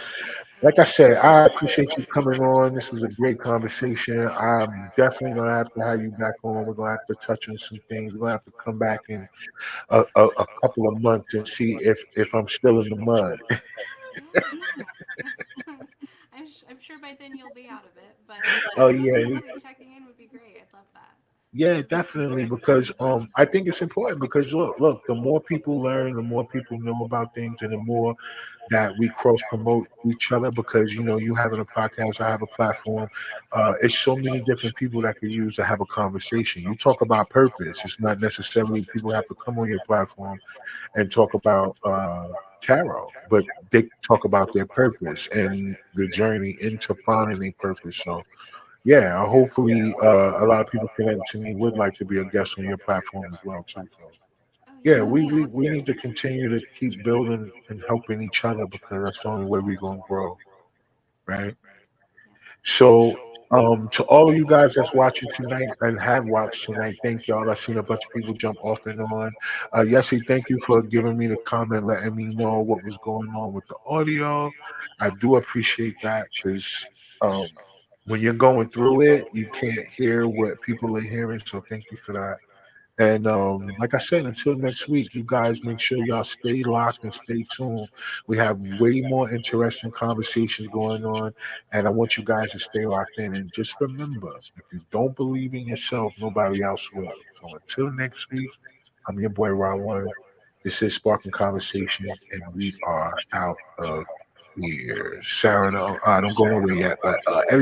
like I I said, I appreciate you coming on. This was a great conversation. I'm definitely gonna have to have you back on. We're gonna have to touch on some things. We're gonna have to come back in a couple of months and see if I'm still in the mud. yeah, yeah. I'm sure by then you'll be out of it, but Oh yeah, absolutely checking in would be great. I'd love that. yeah, definitely. Because I think it's important because look, the more people learn, the more people know about things, and the more that we cross promote each other. Because you having a podcast, I have a platform. It's so many different people that could use to have a conversation. You talk about purpose. It's not necessarily people have to come on your platform and talk about tarot, but they talk about their purpose and the journey into finding a purpose. So yeah, hopefully a lot of people connected to me would like to be a guest on your platform as well too. So Oh yeah, yeah, we need to absolutely. continue to keep building and helping each other because that's the only way we're gonna grow, right? Yep. So to all of you guys that's watching tonight and have watched tonight, thank y'all. I've seen a bunch of people jump off and on. Yessie, thank you for giving me the comment, letting me know what was going on with the audio. I do appreciate that because when you're going through it, you can't hear what people are hearing. So thank you for that. And like I said, until next week, you guys make sure y'all stay locked and stay tuned. We have way more interesting conversations going on, and I want you guys to stay locked in. And just remember, if you don't believe in yourself, nobody else will. So until next week, I'm your boy Ron One. This is Sparking Conversation, and we are out of here. Sarah, no, don't go nowhere yet, but everyone.